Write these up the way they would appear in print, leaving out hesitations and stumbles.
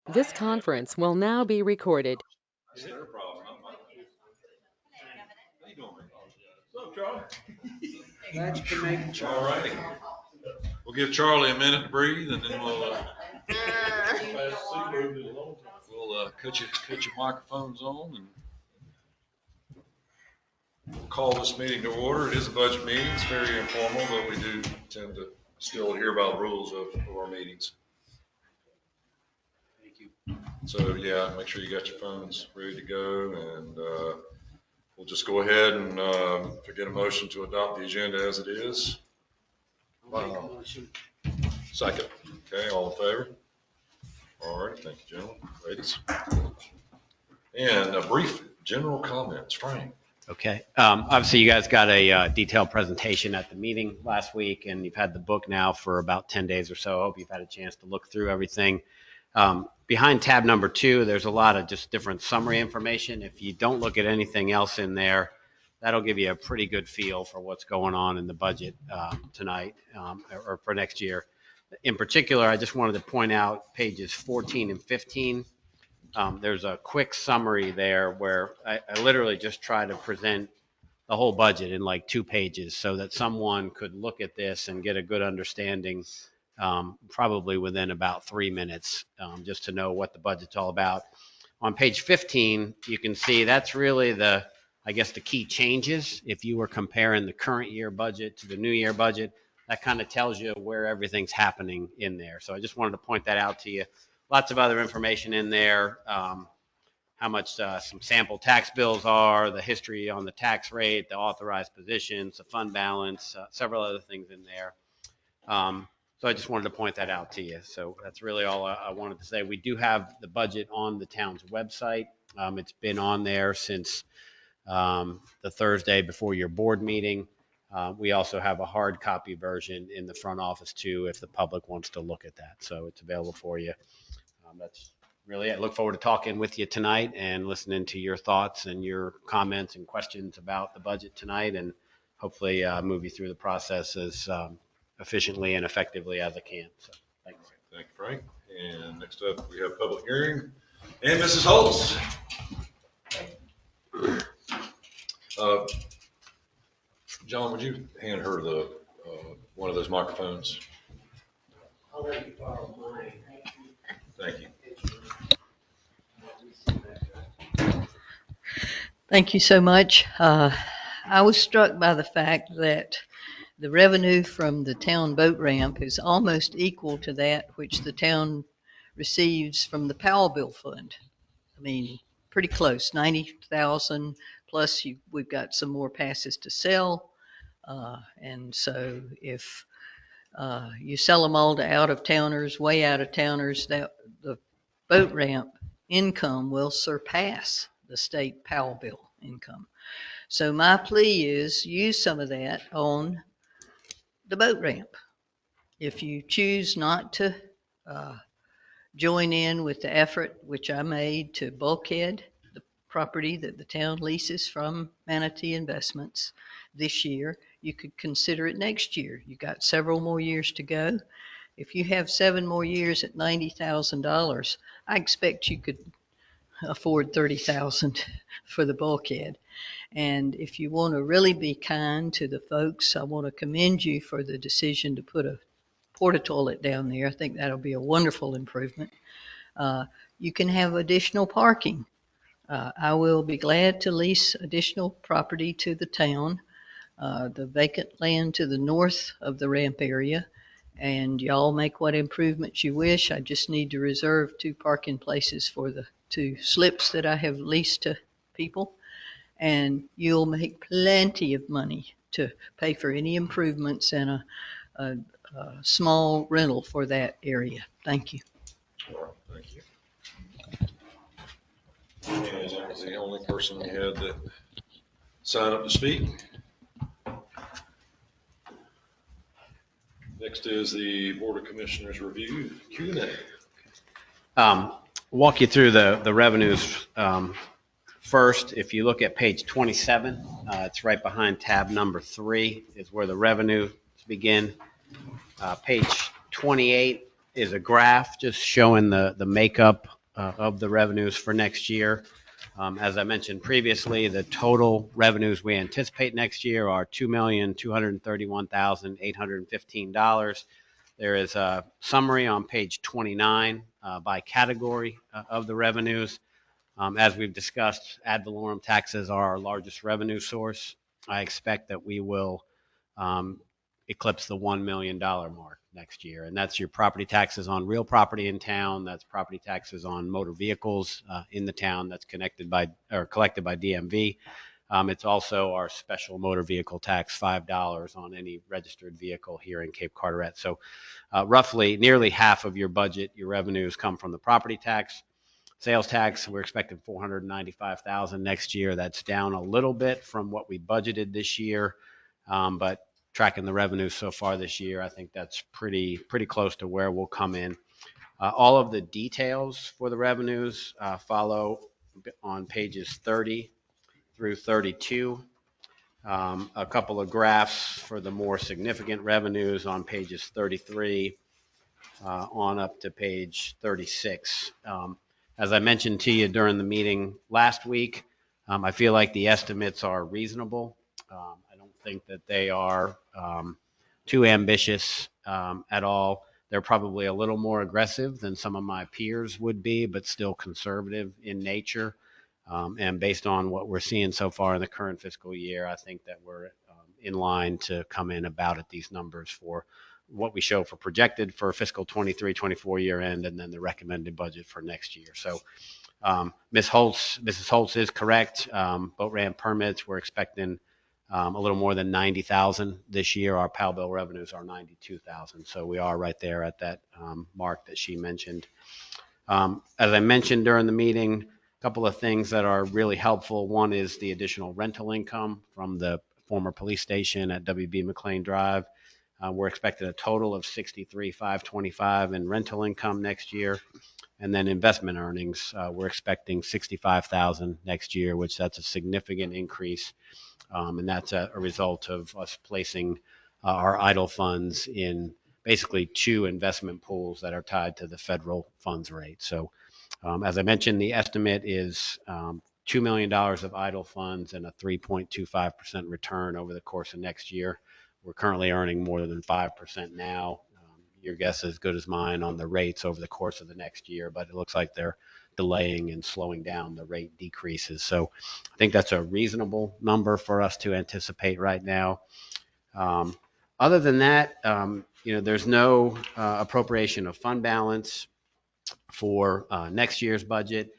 This conference will now be recorded. Is there a problem? How you doing, man? What's up, Charlie? Glad you can make it, All Charlie. righty. We'll give Charlie a minute to breathe, and then we'll cut your microphones on, and we'll call this meeting to order. It is a budget meeting. It's very informal, but we do tend to still adhere by the rules of our meetings. Thank you. So yeah, make sure you got your phones ready to go, and we'll just go ahead and get a motion to adopt the agenda as it is. I'll make a motion. Second. Okay, all in favor? All right, thank you, gentlemen, ladies. And a brief general comments, Frank. Okay. Obviously, you guys got a detailed presentation at the meeting last week, and you've had the book now for about 10 days or so. I hope you've had a chance to look through everything. Behind tab number 2, there's a lot of just different summary information. If you don't look at anything else in there, that'll give you a pretty good feel for what's going on in the budget tonight or for next year. In particular, I just wanted to point out pages 14 and 15. There's a quick summary there where I literally just try to present the whole budget in like 2 pages so that someone could look at this and get a good understanding probably within about 3 minutes just to know what the budget's all about. On page 15, you can see that's really the key changes. If you were comparing the current year budget to the new year budget, that kind of tells you where everything's happening in there. So I just wanted to point that out to you. Lots of other information in there, how much some sample tax bills are, the history on the tax rate, the authorized positions, the fund balance, several other things in there. So I just wanted to point that out to you. So that's really all I wanted to say. We do have the budget on the town's website. It's been on there since the Thursday before your board meeting. We also have a hard copy version in the front office too, if the public wants to look at that. So it's available for you. That's really it. I look forward to talking with you tonight and listening to your thoughts and your comments and questions about the budget tonight, and hopefully move you through the process as efficiently and effectively as I can. So thanks. Thank you, Frank. And next up, we have public hearing. And Mrs. Holtz. John, would you hand her the one of those microphones? I'll let you borrow mine. Thank you. Thank you so much. I was struck by the fact that the revenue from the town boat ramp is almost equal to that which the town receives from the Powell Bill Fund. I mean, pretty close, 90,000 plus we've got some more passes to sell. And so if you sell them all to out-of-towners, way out-of-towners, that the boat ramp income will surpass the state Powell Bill income. So my plea is use some of that on the boat ramp. If you choose not to join in with the effort which I made to bulkhead the property that the town leases from Manatee Investments this year, you could consider it next year. You got several more years to go. If you have 7 more years at $90,000, I expect you could afford $30,000 for the bulkhead. And if you want to really be kind to the folks, I want to commend you for the decision to put a porta toilet down there. I think that'll be a wonderful improvement. You can have additional parking. I will be glad to lease additional property to the town, the vacant land to the north of the ramp area, and y'all make what improvements you wish. I just need to reserve 2 parking places for the 2 slips that I have leased to people, and you'll make plenty of money to pay for any improvements and a small rental for that area. Thank you. All right, thank you. And that was the only person we had that signed up to speak. Next is the Board of Commissioners review Q&A. Walk you through the revenues first. If you look at page 27, it's right behind tab number 3 is where the revenues begin. Page 28 is a graph just showing the makeup of the revenues for next year. As I mentioned previously, the total revenues we anticipate next year are $2,231,815. There is a summary on page 29 by category of the revenues. As we've discussed, ad valorem taxes are our largest revenue source. I expect that we will eclipse the $1 million mark next year. And that's your property taxes on real property in town. That's property taxes on motor vehicles in the town that's collected by DMV. It's also our special motor vehicle tax, $5 on any registered vehicle here in Cape Carteret. So roughly nearly half of your budget, your revenues come from the property tax. Sales tax, we're expecting $495,000 next year. That's down a little bit from what we budgeted this year, but tracking the revenues so far this year, I think that's pretty close to where we'll come in. All of the details for the revenues follow on pages 30 through 32. A couple of graphs for the more significant revenues on pages 33 on up to page 36. As I mentioned to you during the meeting last week, I feel like the estimates are reasonable. I don't think that they are too ambitious at all. They're probably a little more aggressive than some of my peers would be, but still conservative in nature. And based on what we're seeing so far in the current fiscal year, I think that we're in line to come in about at these numbers for what we show for projected for fiscal 23-24 year end, and then the recommended budget for next year. So Mrs. Holtz is correct. Boat ramp permits, we're expecting a little more than 90,000 this year. Our PAL bill revenues are 92,000. So we are right there at that mark that she mentioned. As I mentioned during the meeting, a couple of things that are really helpful. One is the additional rental income from the former police station at WB McLean Drive. We're expecting a total of $63,525 in rental income next year. And then investment earnings, we're expecting $65,000 next year, which that's a significant increase. And that's a result of us placing our idle funds in basically two investment pools that are tied to the federal funds rate. So as I mentioned, the estimate is $2 million of idle funds and a 3.25% return over the course of next year. We're currently earning more than 5% now. Your guess is as good as mine on the rates over the course of the next year, but it looks like they're delaying and slowing down the rate decreases. So I think that's a reasonable number for us to anticipate right now. Other than that, there's no appropriation of fund balance for next year's budget.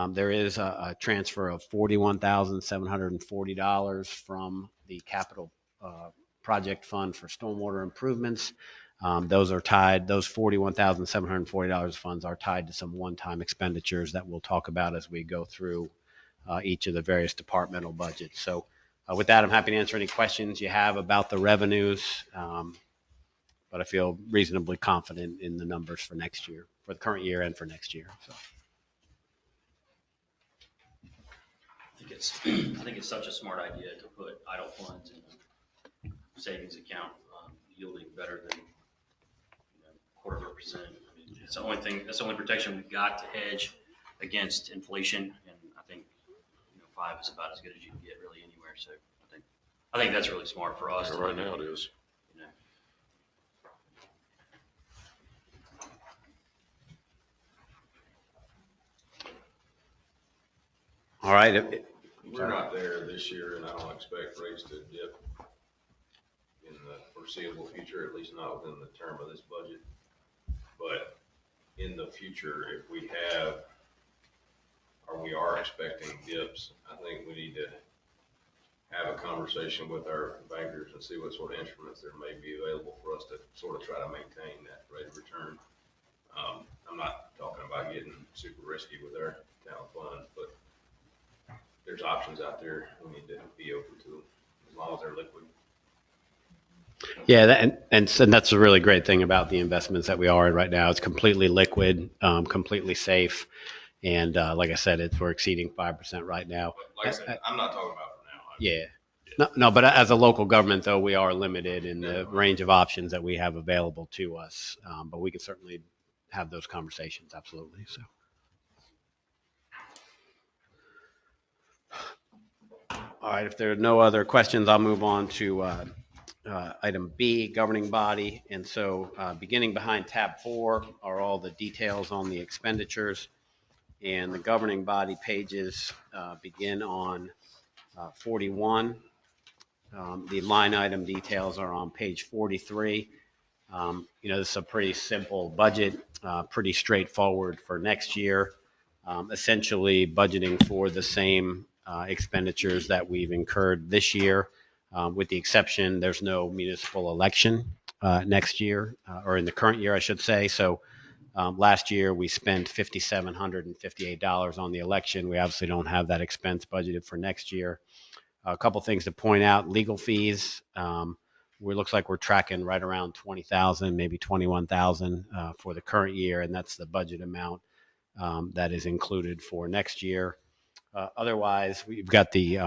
There is a transfer of $41,740 from the capital project fund for stormwater improvements. Those $41,740 funds are tied to some one-time expenditures that we'll talk about as we go through each of the various departmental budgets. So with that, I'm happy to answer any questions you have about the revenues, but I feel reasonably confident in the numbers for next year, for the current year and for next year. So. I think it's such a smart idea to put idle funds in a savings account, yielding better than 0.25%. I mean, it's the only thing. That's the only protection we've got to hedge against inflation, and I think 5 is about as good as you can get really anywhere. So I think that's really smart for us. Yeah, right now it is. All right. We're not there this year, and I don't expect rates to dip in the foreseeable future, at least not within the term of this budget. But in the future, if we have, or we are expecting dips, I think we need to have a conversation with our bankers and see what sort of instruments there may be available for us to sort of try to maintain that rate of return. I'm not talking about getting super risky with our town funds, but there's options out there. We need to be open to them as long as they're liquid. Yeah, and that's a really great thing about the investments that we are in right now. It's completely liquid, completely safe, and like I said, we're exceeding 5% right now. But like I said, I'm not talking about for now. Yeah. No, but as a local government, though, we are limited in the range of options that we have available to us. But we can certainly have those conversations, absolutely, so. All right, if there are no other questions, I'll move on to item B, governing body. And so beginning behind tab 4 are all the details on the expenditures. And the governing body pages begin on 41. The line item details are on page 43. This is a pretty simple budget, pretty straightforward for next year. Essentially budgeting for the same expenditures that we've incurred this year, with the exception there's no municipal election next year, or in the current year, I should say. So last year we spent $5,758 on the election. We obviously don't have that expense budgeted for next year. A couple things to point out: legal fees. It looks like we're tracking right around 20,000, maybe 21,000 for the current year, and that's the budget amount that is included for next year. Otherwise, we've got the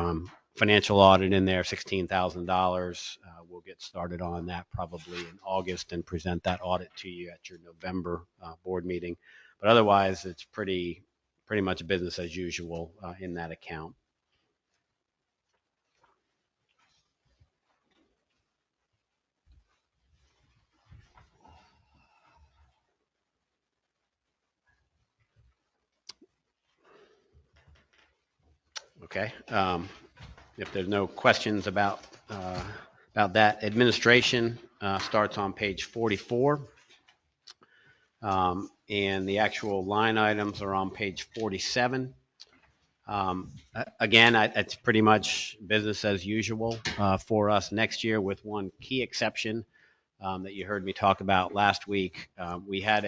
financial audit in there, $16,000. We'll get started on that probably in August and present that audit to you at your November board meeting. But otherwise, it's pretty much business as usual in that account. Okay. If there's no questions about that, administration starts on page 44, and the actual line items are on page 47. Again, it's pretty much business as usual for us next year, with one key exception that you heard me talk about last week. We had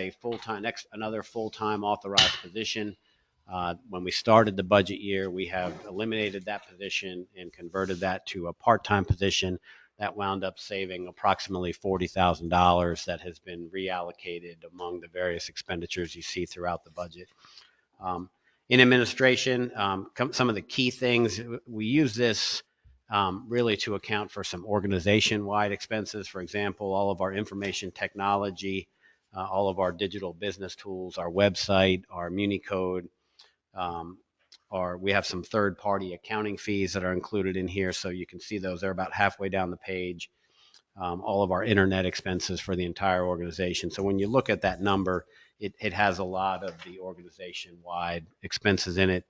another full-time authorized position. When we started the budget year, we have eliminated that position and converted that to a part-time position. That wound up saving approximately $40,000 that has been reallocated among the various expenditures you see throughout the budget. In administration, some of the key things, we use this really to account for some organization-wide expenses. For example, all of our information technology, all of our digital business tools, our website, our MuniCode, we have some third-party accounting fees that are included in here, so you can see those. They're about halfway down the page. All of our internet expenses for the entire organization. So when you look at that number, it has a lot of the organization-wide expenses in it.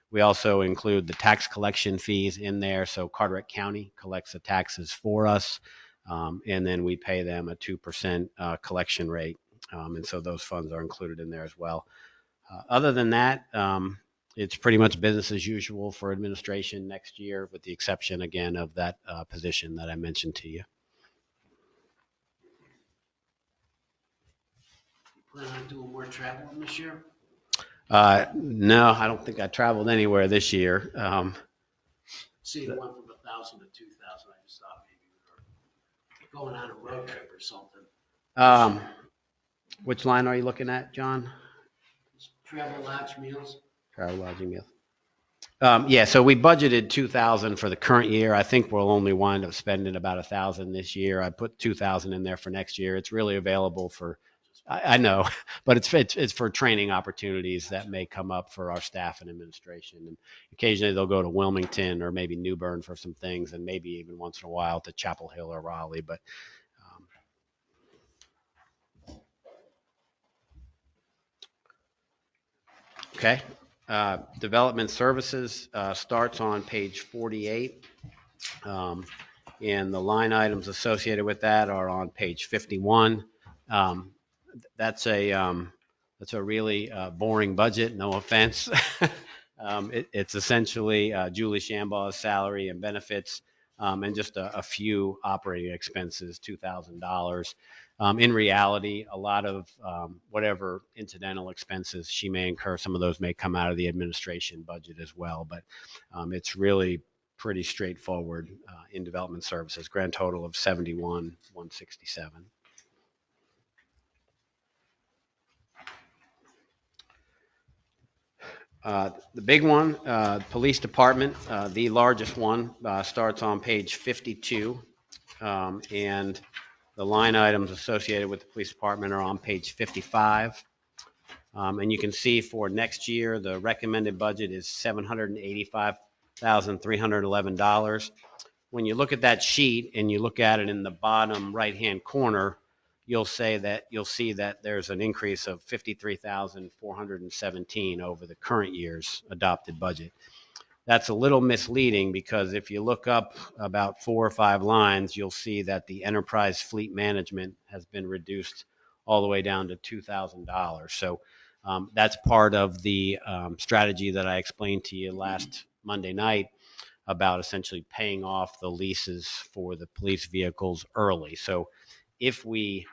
We also include the tax collection fees in there. So Carteret County collects the taxes for us, and then we pay them a 2% collection rate. And so those funds are included in there as well. Other than that, it's pretty much business as usual for administration next year, with the exception, again, of that position that I mentioned to you. Plan on doing more traveling this year? No, I don't think I traveled anywhere this year. See, it went from 1,000 to 2,000. I just thought maybe we were going on a road trip or something. Which line are you looking at, John? Travel, lodge, meals. Travel, lodging, meals. Yeah, so we budgeted 2,000 for the current year. I think we'll only wind up spending about 1,000 this year. I put 2,000 in there for next year. It's really available for, I know, but it's for training opportunities that may come up for our staff and administration. And occasionally they'll go to Wilmington or maybe New Bern for some things, and maybe even once in a while to Chapel Hill or Raleigh. But okay. Development services starts on page 48, and the line items associated with that are on page 51. That's a really boring budget, no offense. It's essentially Julie Shambaugh's salary and benefits, and just a few operating expenses, $2,000. In reality, a lot of whatever incidental expenses she may incur, some of those may come out of the administration budget as well. But it's really pretty straightforward in development services. Grand total of $71,167. The big one, police department, the largest one, starts on page 52, and the line items associated with the police department are on page 55. And you can see for next year, the recommended budget is $785,311. When you look at that sheet and you look at it in the bottom right-hand corner, you'll see that there's an increase of 53,417 over the current year's adopted budget. That's a little misleading because if you look up about 4 or 5 lines, you'll see that the enterprise fleet management has been reduced all the way down to $2,000. So that's part of the strategy that I explained to you last Monday night about essentially paying off the leases for the police vehicles early. So if we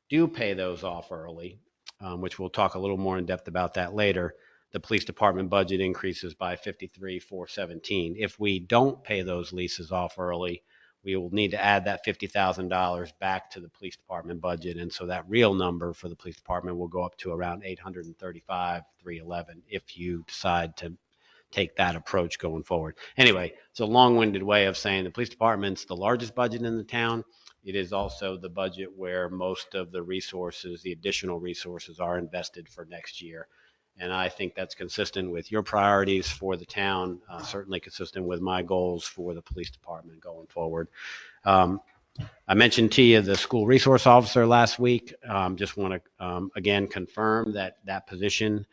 do pay those off early, which we'll talk a little more in depth about that later, the police department budget increases by 53,417. If we don't pay those leases off early, we will need to add that $50,000 back to the police department budget. And so that real number for the police department will go up to around 835,311 if you decide to take that approach going forward. Anyway, it's a long-winded way of saying the police department's the largest budget in the town. It is also the budget where most of the resources, the additional resources, are invested for next year. And I think that's consistent with your priorities for the town, certainly consistent with my goals for the police department going forward. I mentioned to you the school resource officer last week. Just want to, again, confirm that that position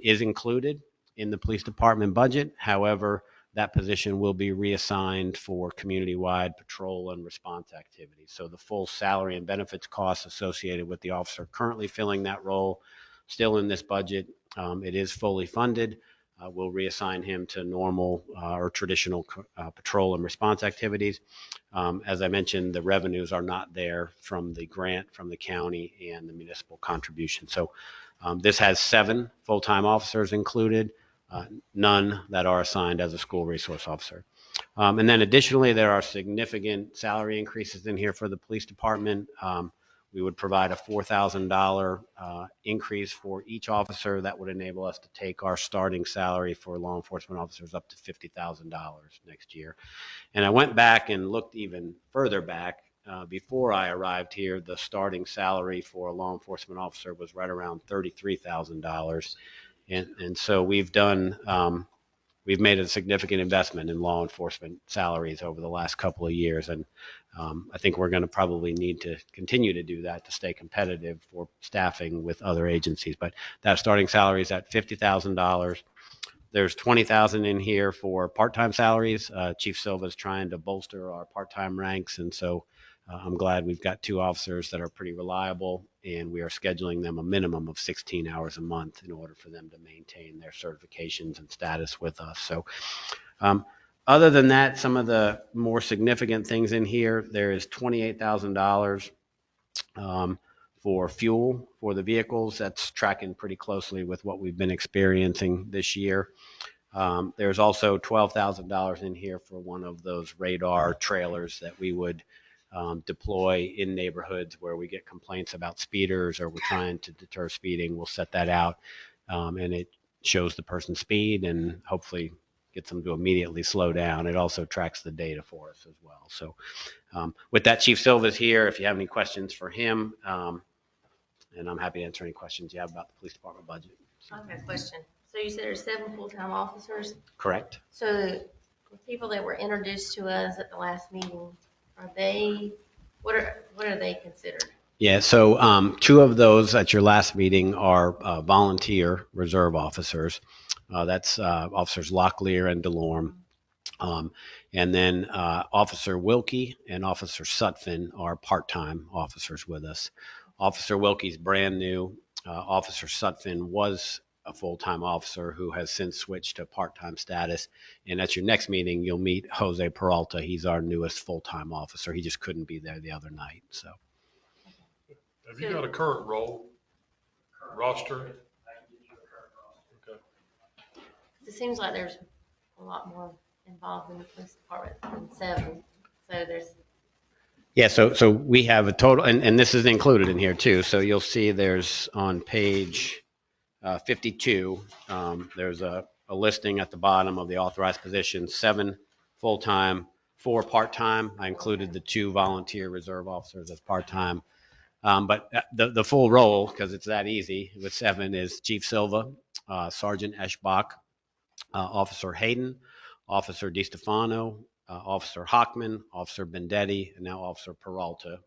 is included in the police department budget. However, that position will be reassigned for community-wide patrol and response activities. So the full salary and benefits costs associated with the officer currently filling that role still in this budget. It is fully funded. We'll reassign him to normal or traditional patrol and response activities. As I mentioned, the revenues are not there from the grant from the county and the municipal contribution. So this has 7 full-time officers included. None that are assigned as a school resource officer. And then additionally, there are significant salary increases in here for the police department. We would provide a $4,000 increase for each officer. That would enable us to take our starting salary for law enforcement officers up to $50,000 next year. And I went back and looked even further back. Before I arrived here, the starting salary for a law enforcement officer was right around $33,000. And so we've made a significant investment in law enforcement salaries over the last couple of years. And I think we're going to probably need to continue to do that to stay competitive for staffing with other agencies. But that starting salary is at $50,000. There's $20,000 in here for part-time salaries. Chief Silva is trying to bolster our part-time ranks. And so I'm glad we've got 2 officers that are pretty reliable, and we are scheduling them a minimum of 16 hours a month in order for them to maintain their certifications and status with us. So other than that, some of the more significant things in here, there is $28,000 for fuel for the vehicles. That's tracking pretty closely with what we've been experiencing this year. There's also $12,000 in here for one of those radar trailers that we would deploy in neighborhoods where we get complaints about speeders or we're trying to deter speeding. We'll set that out and it shows the person's speed and hopefully gets them to immediately slow down. It also tracks the data for us as well. So with that, Chief Silva's here if you have any questions for him, and I'm happy to answer any questions you have about the police department budget. I have a question. So you said there's 7 full-time officers. Correct. So the people that were introduced to us at the last meeting, are they, what are they considered? Yeah, so 2 of those at your last meeting are volunteer reserve officers. That's Officers Locklear and DeLorme. And then Officer Wilkie and Officer Sutphin are part-time officers with us. Officer Wilkie's brand new. Officer Sutphin was a full-time officer who has since switched to part-time status. And at your next meeting, you'll meet Jose Peralta. He's our newest full-time officer. He just couldn't be there the other night. So, have you got a current role roster? Okay. It seems like there's a lot more involved in the police department than 7. So there's. yeah, so we have a total, and this is included in here too. So you'll see there's on page 52, there's a listing at the bottom of the authorized positions, 7 full-time, 4 part-time. I included the 2 volunteer reserve officers as part-time. But the full roll, because it's that easy with 7, is Chief Silva, Sergeant Eschbach, Officer Hayden, Officer DiStefano, Officer Hockman, Officer Bendetti, and now Officer Peralta,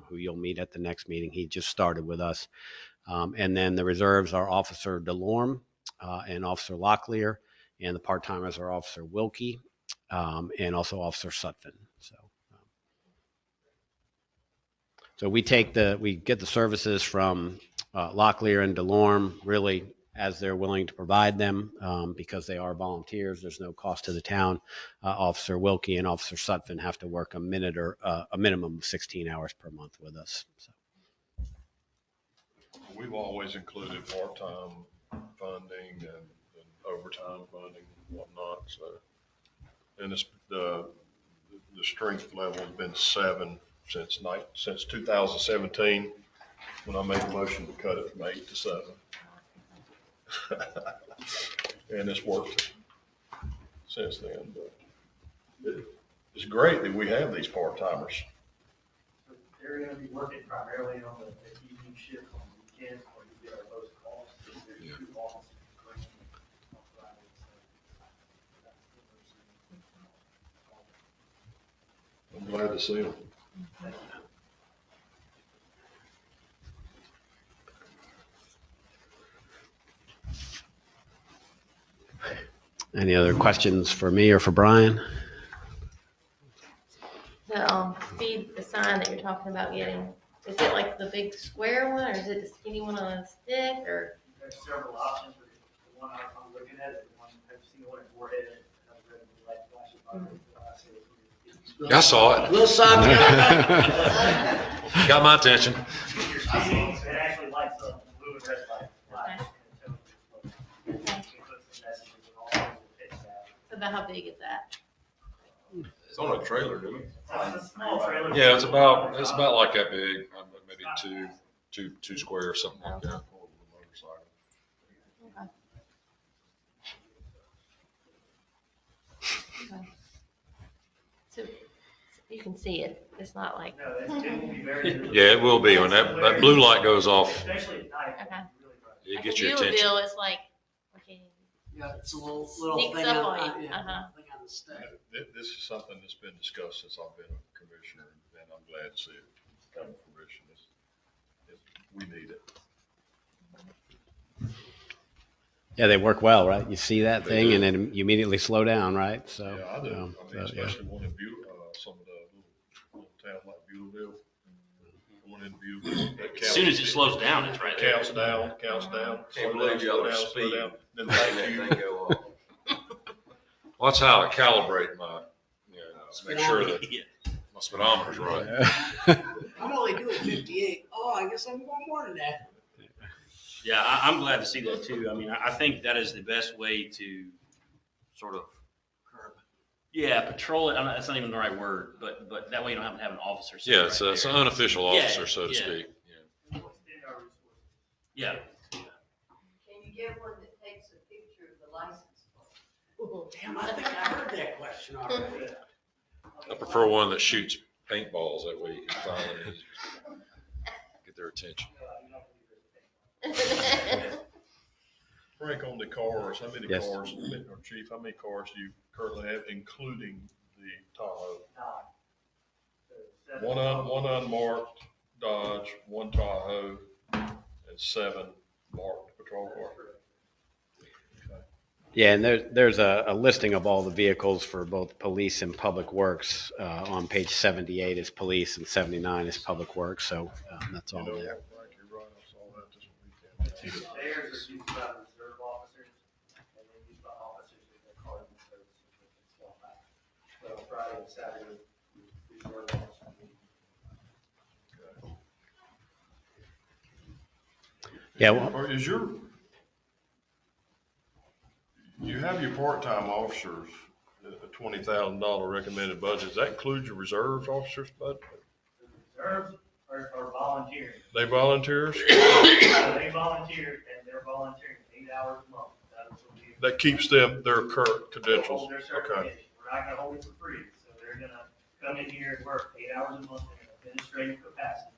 who you'll meet at the next meeting. He just started with us. And then the reserves are Officer DeLorme and Officer Locklear, and the part-timers are Officer Wilkie and also Officer Sutphin. So we get the services from Locklear and DeLorme really as they're willing to provide them because they are volunteers. There's no cost to the town. Officer Wilkie and Officer Sutphin have to work a minimum of 16 hours per month with us. So. We've always included part-time funding and overtime funding and whatnot, so. And the strength level has been 7 since 2017, when I made a motion to cut it from 8 to 7. And it's worked since then, but it's great that we have these part-timers. They're gonna be working primarily on the evening shift on weekends, or you get our most calls. There's 2 offices on Friday, so. I'm glad to see them. Any other questions for me or for Brian? The sign that you're talking about getting, is it like the big square one, or is it the skinny one on a stick, or? There's several options, but the one I'm looking at is the one, I've seen the one at Warhead, and I've read the light flashing by it, I say it's I saw it. Little sign. Got my attention. If you're speeding, it actually lights up, blue and red light. Flash, and it tells you what- it puts the messages and all kinds of things out. So about how big is that? It's on a trailer, didn't it? It's a small trailer. Yeah, it's about like that big, maybe two square or something like that. Okay. Okay. So you can see it, it's not like, No, it will be very. visible. Yeah, it will be when that blue light goes off. Especially at night. Okay. Really bright. It like gets a your attention. Viewville, it's like, okay, Yeah, it's a little Sneaks thing up on, on you, yeah, uh-huh. thing on the stick. This is something that's been discussed since I've been a commissioner, and I'm glad to see it come to fruition. We need it. Yeah, they work well, right? You see that They thing do. and then you immediately slow down, right? So, Yeah, I do. I mean, yeah. especially one in some of the little towns like Beulaville. One in Beulaville. that As soon as it counts- slows down, it's right there. Counts down. Can't slow believe down, y'all slow are down, slow speeding. down. Then Letting thank you. that thing go off. Well, that's how I calibrate my, make sure that my speedometer's right. I'm only doing 58. Oh, I guess I'm going more than that. Yeah, I'm glad to see that too. I mean, I think that is the best way to sort of, patrol it. That's not even the right word, but that way you don't have to have an officer. sitting Yeah, right it's there. an unofficial Yeah, officer, so to yeah. speak. Yeah. Extend our resources. Yeah. Can you get one that takes a picture of the license plate? Damn, I think I heard that question already. I prefer one that shoots paintballs, that way you can find them and get their attention. Frank, on the cars, how many Yes. cars, or Chief, how many cars do you currently have, including the Tahoe? One unmarked Dodge, one Tahoe, and 7 marked patrol cars. Yeah, and there's a listing of all the vehicles for both police and public works. On page 78 is police and 79 is public works, so that's all You know, there. Frank, you're right, I saw that this weekend. Theirs are used by reserve officers, and then used by officers with their cars and services that can swap out. So Friday and Saturday, reserve officers. Yeah, well, Or you have your part-time officers, a $20,000 recommended budget. Does that include your reserve officers' budget? The reserves are volunteering. They volunteers? They volunteer, and they're volunteering 8 hours a month. That is what we. That keeps them, their current credentials. Hold their Okay. certification. We're not gonna hold it for free, so they're gonna come in here and work 8 hours a month in an administrative capacity.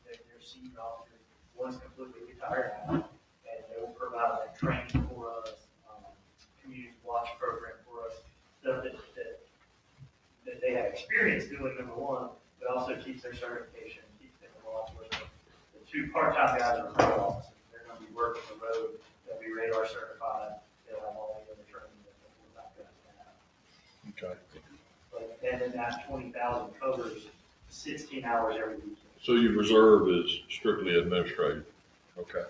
They're receiving officers, one's completely retired out, and they'll provide that training for us, community watch program for us, stuff that they have experience doing, number one, but also keeps their certification, keeps them in law enforcement. The two part-time guys are road officers. They're gonna be working the road, they'll be radar certified, they'll have all the other training that the full-time guys have. Okay. But, and then that 20,000 covers 16 hours every week. So your reserve is strictly administrative? Okay.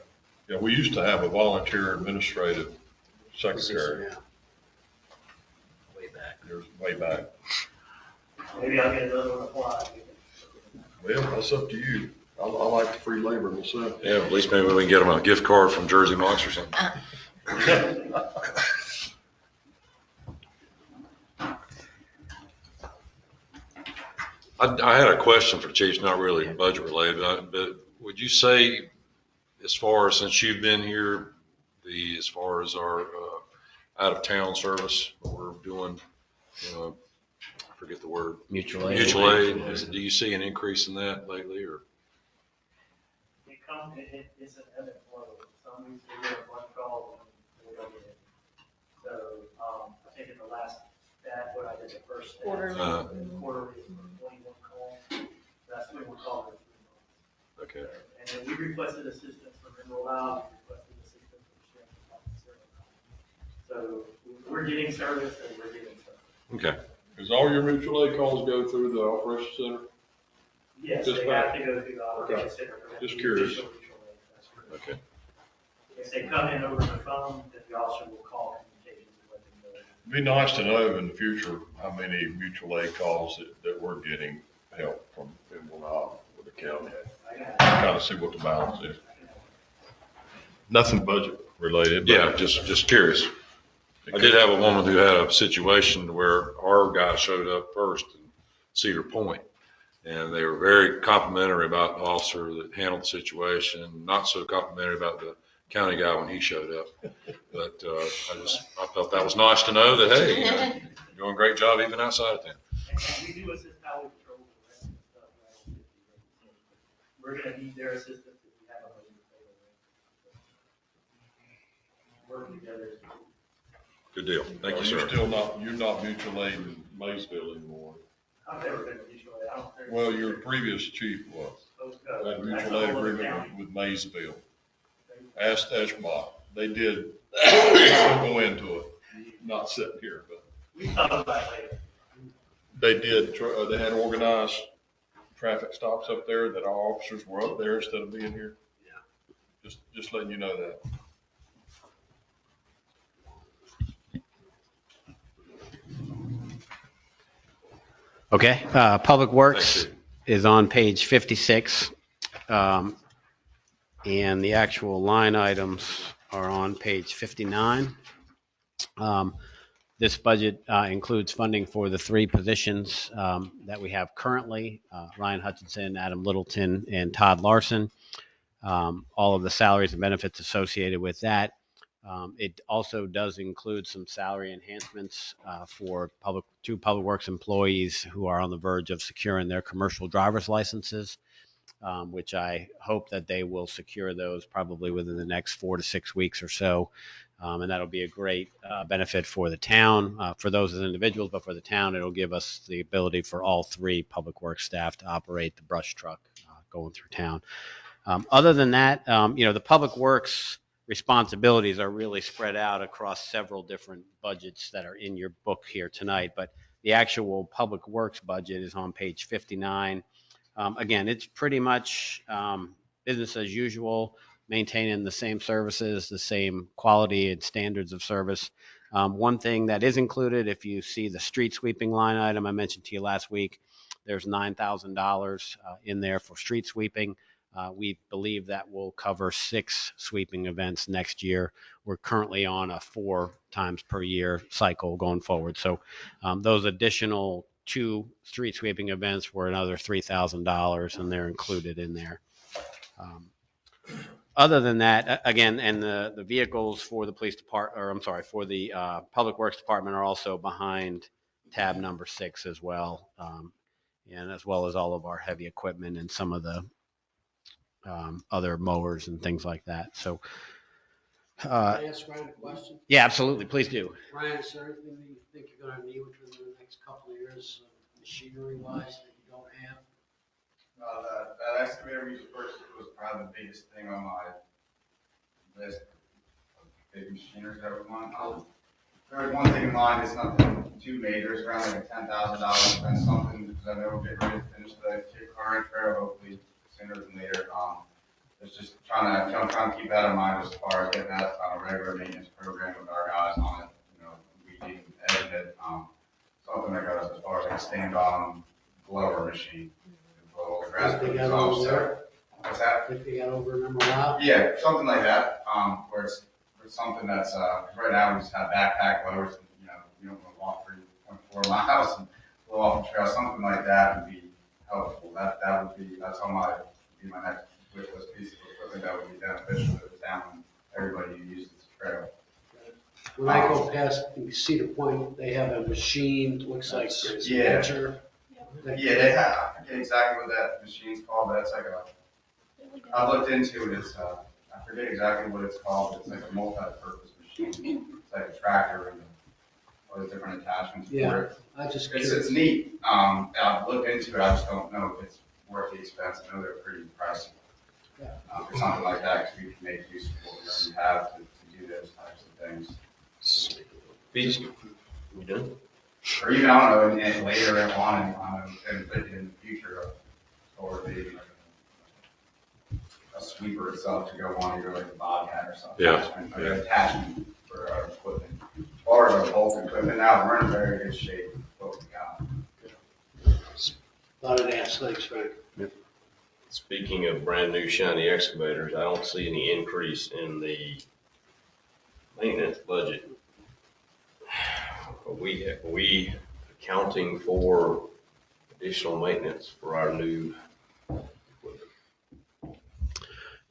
Yeah, we used to have a volunteer administrative secretary. Yeah. Way back. Years way back. Maybe I'll get another one applied. Well, that's up to you. I like the free labor myself. Yeah, at least maybe we can get them a gift card from Jersey Mike's or something. I had a question for the chief, it's not really budget related, but would you say, as far as, since you've been here, as far as our out of town service, what we're doing, I forget the word. Mutual aid. Mutual aid, do you see an increase in that lately, or? It's an ebb and flow. Some weeks we get a bunch of calls and we don't get it. So, I think in the last, what I did the first stat, Quarterly. Quarterly is 21 calls. That's 21 calls in 3 months. Okay. And then we requested assistance from Emerald Isle, we requested assistance from Sheriff's Office. So we're getting service and we're getting service. Okay. Does all your mutual aid calls go through the operations center? Yes, Just they have to go through the operating center. Just curious. Okay. If they come in over the phone, then the officer will call communications and let them know. It'd be nice to know in the future how many mutual aid calls that we're getting help from Emerald Isle with the county. Kind of see what the balance is. Nothing budget related. But Yeah, just curious. I did have a woman who had a situation where our guy showed up first in Cedar Point, and they were very complimentary about the officer that handled the situation, not so complimentary about the county guy when he showed up. But I felt that was nice to know that, hey, you're doing a great job even outside of town. And we do assist highway patrol with the rest of the stuff. We're gonna need their assistance if we have a budget. Working together. Good deal. Thank you, sir. You're not mutual aid in Maysville anymore. I've never been to mutual aid. I don't think. Well, your previous chief was. Had a mutual aid agreement with Maysville. Ask Eshmont. They did. I'll go into it. Not sitting here, but We talk about that later. they did. They had organized traffic stops up there that our officers were up there instead of being here. Yeah. Just letting you know that. Okay, Public Works Thank is on page 56. And the actual line items are on page 59. This budget includes funding for the 3 positions that we have currently, Ryan Hutchinson, Adam Littleton, and Todd Larson. All of the salaries and benefits associated with that. It also does include some salary enhancements for 2 Public Works employees who are on the verge of securing their commercial driver's licenses, which I hope that they will secure those probably within the next 4 to 6 weeks or so. And that'll be a great benefit for the town, for those as individuals, but for the town, it'll give us the ability for all 3 Public Works staff to operate the brush truck going through town. Other than that, the Public Works responsibilities are really spread out across several different budgets that are in your book here tonight, but the actual Public Works budget is on page 59. Again, it's pretty much business as usual, maintaining the same services, the same quality and standards of service. One thing that is included, if you see the street sweeping line item I mentioned to you last week, there's $9,000 in there for street sweeping. We believe that will cover 6 sweeping events next year. We're currently on a 4 times per year cycle going forward. So those additional 2 street sweeping events were another $3,000, and they're included in there. Other than that, again, and the vehicles for the police department, or I'm sorry, for the Public Works Department are also behind tab number 6 as well, and as well as all of our heavy equipment and some of the other mowers and things like that. So, Can I ask Ryan a question? yeah, absolutely. Please do. Ryan, is there anything that you think you're gonna need within the next couple of years, machinery wise, that you don't have? That excavator we just purchased was probably the biggest thing on my list of big machinery that we want. There was one thing in mind, it's nothing too major, it's around like $10,000, spend something, because I know we're getting ready to finish the kit car trail, hopefully sooner than later. It's just trying to keep that in mind as far as getting that on a regular maintenance program with our guys on it, weeding, editing it, something that goes as far as like a stand-on blower machine. Blow all the grass. Think they got over there? What's that? Think they got over them a while? Yeah, something like that, where it's something that's, right now we just have backpack loaders, you don't want to walk 3.4 miles and blow off the trail, something like that would be helpful. That's on my next wish list piece of equipment that would be beneficial to the town and everybody who uses the trail. When I go past Cedar Point, they have a machine, looks like it's a Yeah. pitcher. Yeah, they have, I forget exactly what that machine's called, but it's like I looked into it, I forget exactly what it's called, but it's like a multi-purpose machine. It's like a tractor and all the different attachments for Yeah, it. I just It's curious. neat. I've looked into it, I just don't know if it's worth the expense. I know they're pretty pricey. Yeah. For something like that, because we can make use of what we already have to do those types of things. We done? Or even, I don't know, and later on in the future, or maybe like a sweeper itself to go on, either like a bobcat or something. Yeah. Like an attachment for our equipment. As far as our bulk equipment now, we're in very good shape with what we got. Thought I'd ask, thanks, Frank. Speaking of brand new shiny excavators, I don't see any increase in the maintenance budget. Are we accounting for additional maintenance for our new equipment?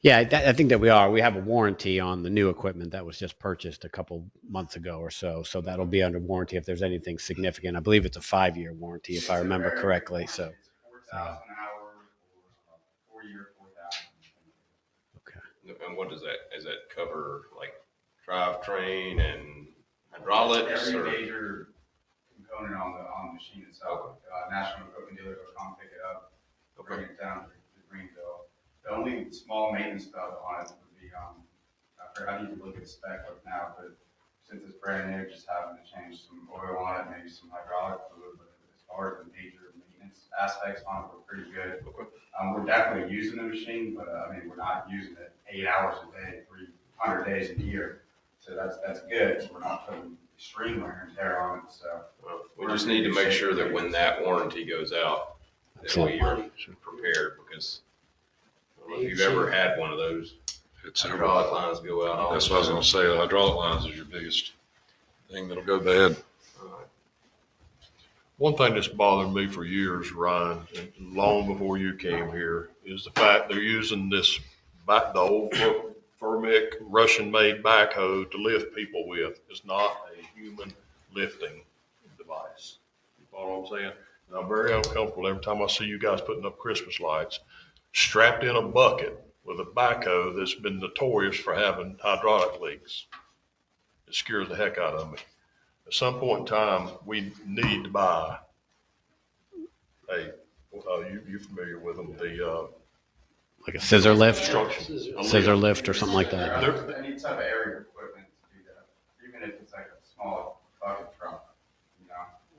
Yeah, I think that we are. We have a warranty on the new equipment that was just purchased a couple months ago or so. So that'll be under warranty if there's anything significant. I believe it's a 5-year warranty, if I remember correctly. So. It's 4,000 an hour for 4 year, 4,000. And what does that cover, like drivetrain and hydraulics? Every Or? major component on the machine itself. National Equipment Dealer will come pick it up, bring it down to Greenville. The only small maintenance stuff on it would be, I need to look at the spec book now, but since it's brand new, just having to change some oil on it, maybe some hydraulic fluid, but as far as the major maintenance aspects on it, we're pretty good. We're definitely using the machine, but we're not using it 8 hours a day, 300 days a year. So that's good. We're not putting extreme wear and tear on it. So We just need to make sure that when that warranty goes out, that we are prepared, because I don't know if you've ever had one of those It's hydraulic lines go out. all That's the what I was time. gonna say, the hydraulic lines is your biggest thing that'll go bad. One thing that's bothered me for years, Ryan, and long before you came here, is the fact they're using the old Vermic Russian-made backhoe to lift people with. It's not a human lifting device. You follow what I'm saying? And I'm very uncomfortable every time I see you guys putting up Christmas lights, strapped in a bucket with a backhoe that's been notorious for having hydraulic leaks. It scares the heck out of me. At some point in time, we need to buy you're familiar with them, Like a scissor lift, construction. scissor lift or something like that. Any type of area equipment to do that, even if it's like a small bucket truck,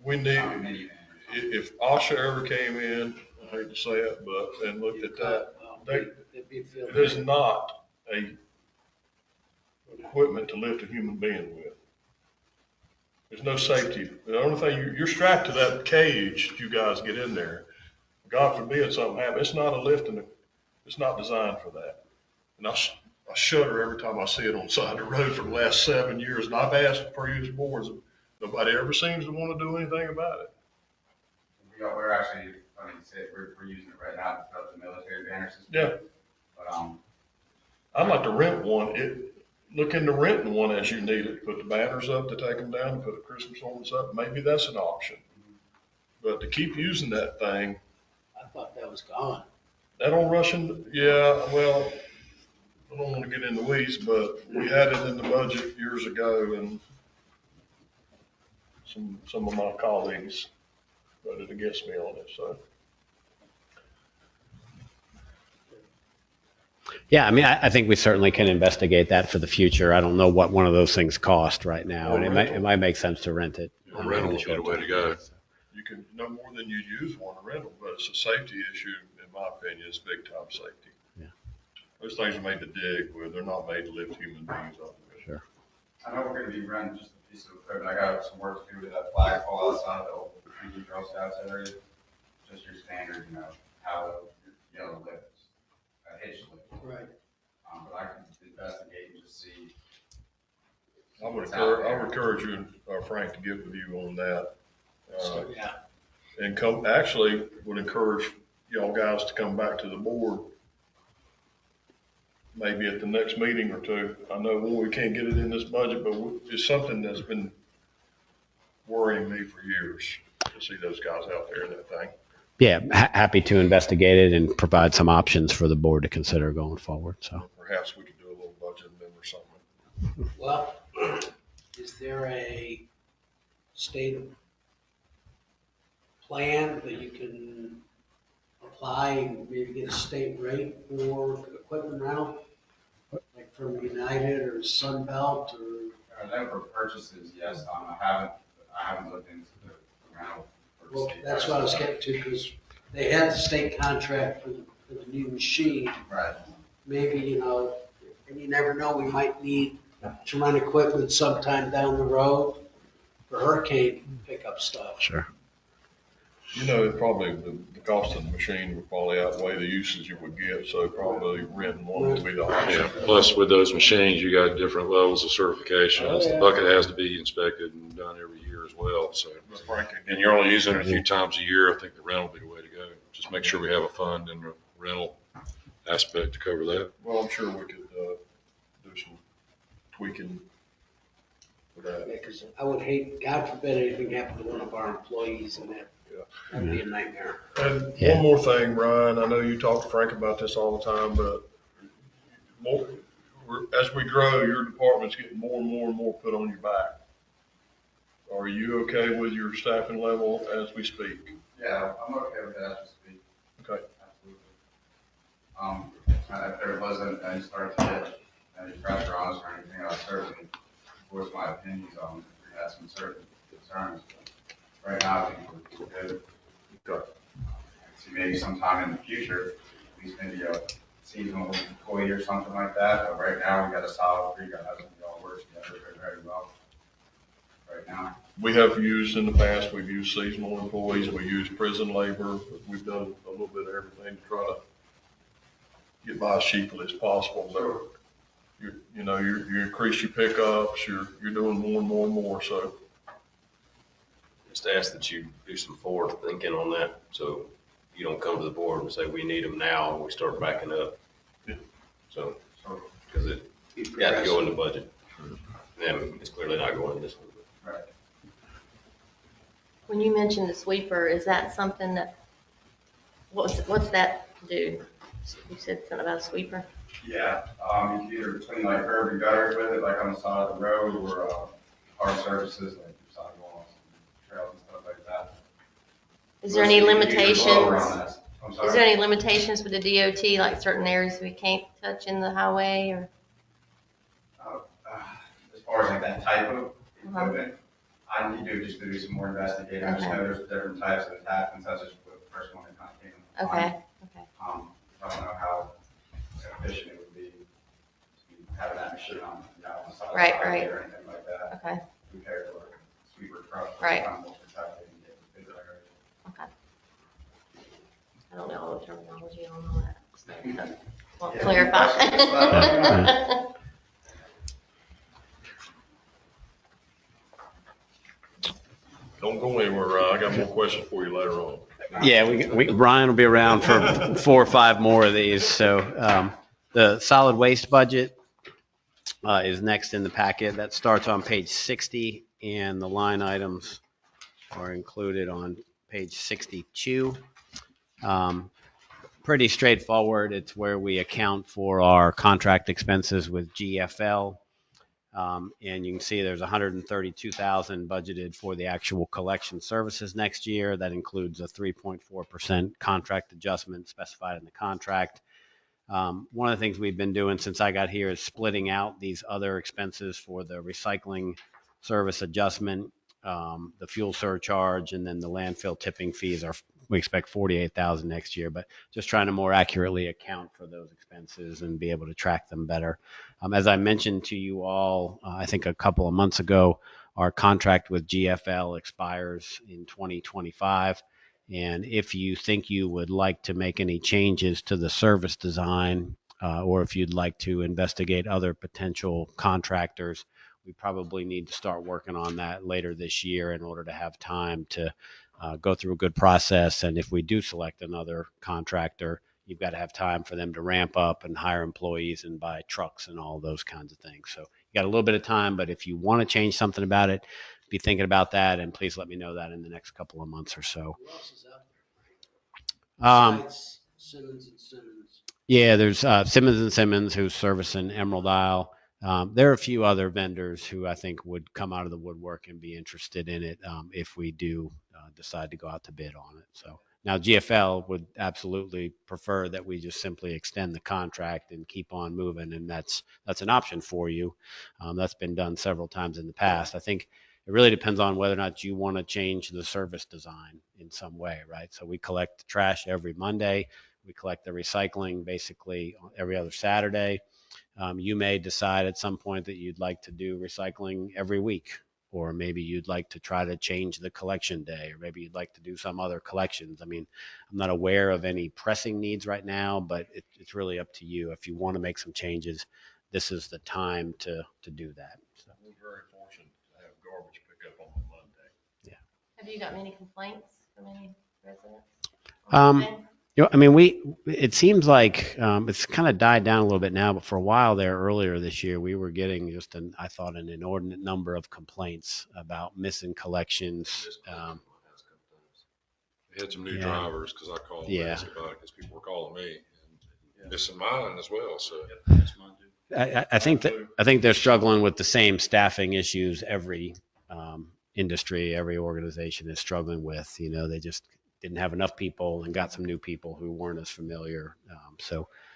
We need, minivan. if OSHA ever came in, I hate to say it, but, and looked at that, there's not a equipment to lift a human being with. There's no safety. The only thing, you're strapped to that cage that you guys get in there. God forbid something happens. It's not a lift, and it's not designed for that. And I shudder every time I see it on the side of the road for the last 7 years. And I've asked previous boards, nobody ever seems to want to do anything about it. We're actually, funny you say, we're using it right now to put up the military banner system. Yeah. But, I'd like to rent one. Look into renting one as you need it. Put the banners up to take them down, put the Christmas ornaments up. Maybe that's an option. But to keep using that thing, I thought that was gone. That on Russian, yeah, well, I don't want to get in the weeds, but we had it in the budget years ago and some of my colleagues voted against me on it, so. Yeah, I mean, I think we certainly can investigate that for the future. I don't know what one of those things cost right now, and it might make sense to rent it. A rental would be the way to go. You can, no more than you use one, a rental, but it's a safety issue, in my opinion, it's big time safety. Yeah. Those things are made to dig with, they're not made to lift human beings up with. Sure. I know we're gonna be renting just a piece of equipment. I got some work to do with that flagpole outside the old PG Girl Scouts area. Just your standard, you know, how the yellow lift, a hitch lift. Right. But I can investigate and just see. I would encourage you and Frank to get with you on that. So, yeah. And actually would encourage y'all guys to come back to the board maybe at the next meeting or two. I know we can't get it in this budget, but it's something that's been worrying me for years to see those guys out there in that thing. Yeah, happy to investigate it and provide some options for the board to consider going forward, so. Perhaps we could do a little budget amendment or something. Well, is there a state plan that you can apply and maybe get a state rate for equipment rental? Like from United or Sunbelt or? Then for purchases, yes, I haven't looked into the rental. for Well, state that's what I was getting to, because they had the state contract for the new machine. Right. Maybe, you know, and you never know, we might need to rent equipment sometime down the road for hurricane pickup stuff. Sure. You know, probably the cost of the machine would probably outweigh the usage you would get, so probably renting one would be the option. Yeah, plus with those machines, you got different levels of certifications. Oh, yeah. The bucket has to be inspected and done every year as well, so. But frankly, And you're only using it a few times a year, I think the rental would be the way to go. Just make sure we have a fund in the rental aspect to cover that. well, I'm sure we could do some tweaking for that. Because I would hate, God forbid, anything happen to one of our employees, and that'd be a nightmare. And Yeah. one more thing, Ryan, I know you talk to Frank about this all the time, but as we grow, your department's getting more and more and more put on your back. Are you okay with your staffing level as we speak? Yeah, I'm okay with that, as we speak. Okay. Absolutely. If there wasn't any start to get any pressure on us or anything, I'd certainly voice my opinions on if we had some certain concerns. But right now, I think we're good. Okay. See, maybe sometime in the future, at least maybe a seasonal employee or something like that. But right now, we got a solid 3 guys and we all work together very well. Right now. We have used in the past, we've used seasonal employees, we use prison labor, we've done a little bit of everything to try to get by as cheaply as possible, but you increase your pickups, you're doing more and more and more, so. Just ask that you do some forward thinking on that, so you don't come to the board and say, we need them now, and we start backing up. Yeah. So, because it got to go in the budget. And it's clearly not going in this one. Right. When you mentioned the sweeper, is that something that, what's that do? You said something about a sweeper? Yeah, you can either clean like curb and gutters with it, like on the side of the road, or hard surfaces like sidewalks, and trails and stuff like that. Is there any Unless you use a blower limitations? on that. I'm Is sorry. there any limitations with the DOT, like certain areas we can't touch in the highway or? As far as like that type of Uh-huh. equipment, I need to do some more investigating. I just know there's different types of attachments. That's just what the first one that kind of came to mind. Okay. I don't know how efficient it would be to be having that machine on the side of the Right, highway right. or anything like that, Okay, compared to a sweeper truck. Right. Kind of more protected and get bigger areas. okay. I don't know all the terminology on all that stuff, so I'll Yeah, clarify. questions? Don't go anywhere, Ryan. I got more questions for you later on. Yeah, Ryan will be around for 4 or 5 more of these. So the solid waste budget is next in the packet. That starts on page 60, and the line items are included on page 62. pretty straightforward. It's where we account for our contract expenses with GFL. And you can see there's 132,000 budgeted for the actual collection services next year. That includes a 3.4% contract adjustment specified in the contract. One of the things we've been doing since I got here is splitting out these other expenses for the recycling service adjustment, the fuel surcharge, and then the landfill tipping fees are, we expect 48,000 next year, but just trying to more accurately account for those expenses and be able to track them better. As I mentioned to you all, I think a couple of months ago, our contract with GFL expires in 2025. And if you think you would like to make any changes to the service design, or if you'd like to investigate other potential contractors, we probably need to start working on that later this year in order to have time to go through a good process. And if we do select another contractor, you've got to have time for them to ramp up and hire employees and buy trucks and all those kinds of things. So you got a little bit of time, but if you want to change something about it, be thinking about that, and please let me know that in the next couple of months or so. Who else is out there? Besides Simmons and Simmons. Yeah, there's Simmons and Simmons, who's servicing Emerald Isle. There are a few other vendors who I think would come out of the woodwork and be interested in it if we do decide to go out to bid on it. So now GFL would absolutely prefer that we just simply extend the contract and keep on moving, and that's an option for you. That's been done several times in the past. I think it really depends on whether or not you want to change the service design in some way, right? So we collect the trash every Monday. We collect the recycling basically every other Saturday. You may decide at some point that you'd like to do recycling every week, or maybe you'd like to try to change the collection day, or maybe you'd like to do some other collections. I mean, I'm not aware of any pressing needs right now, but it's really up to you. If you want to make some changes, this is the time to do that. So. We're very fortunate to have garbage pickup on Monday. Yeah. Have you gotten any complaints from any residents? I mean, it seems like it's kind of died down a little bit now, but for a while there earlier this year, we were getting just I thought an inordinate number of complaints about missing collections. We had some new drivers because I called and asked about it because people were calling me and missing mine as well. So I think they're struggling with the same staffing issues every industry, every organization is struggling with. You know, they just didn't have enough people and got some new people who weren't as familiar.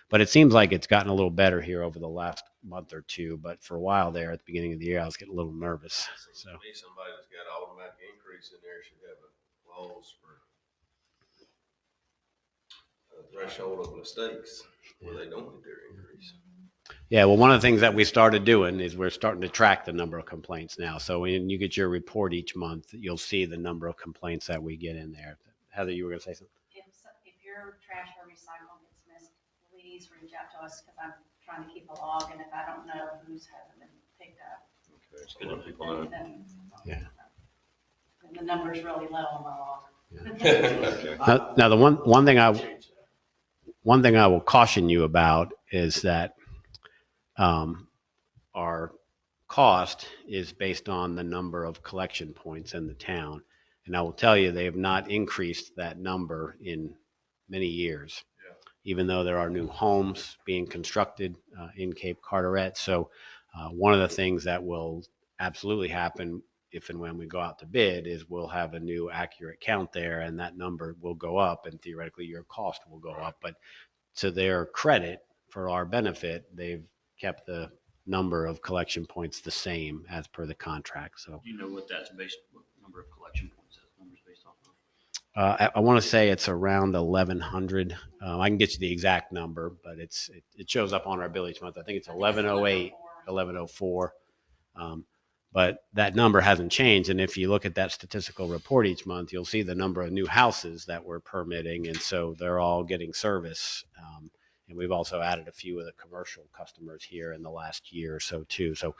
But it seems like it's gotten a little better here over the last month or two. But for a while there at the beginning of the year, I was getting a little nervous. So maybe somebody that's got an automatic increase in there should have a clause for a threshold of mistakes where they don't get their increase. Yeah, well, one of the things that we started doing is we're starting to track the number of complaints now. So when you get your report each month, you'll see the number of complaints that we get in there. Heather, you were going to say something? If your trash or recycle gets missed, please reach out to us because I'm trying to keep a log, and if I don't know who's hasn't been picked up, okay, so let people know. then Yeah. the number's really low on my log. Okay. Now the one thing I will caution you about is that our cost is based on the number of collection points in the town. And I will tell you, they have not increased that number in many years, even though there are new homes being constructed in Cape Carteret. So one of the things that will absolutely happen if and when we go out to bid is we'll have a new accurate count there, and that number will go up, and theoretically your cost will go up. But to their credit, for our benefit, they've kept the number of collection points the same as per the contract. So Do you know what that's based, what number of collection points that number's based off of? I want to say it's around 1,100. I can get you the exact number, but it shows up on our bill each month. I think it's 1108, 1104. But that number hasn't changed. And if you look at that statistical report each month, you'll see the number of new houses that we're permitting. And so they're all getting service. And we've also added a few of the commercial customers here in the last year or so too. So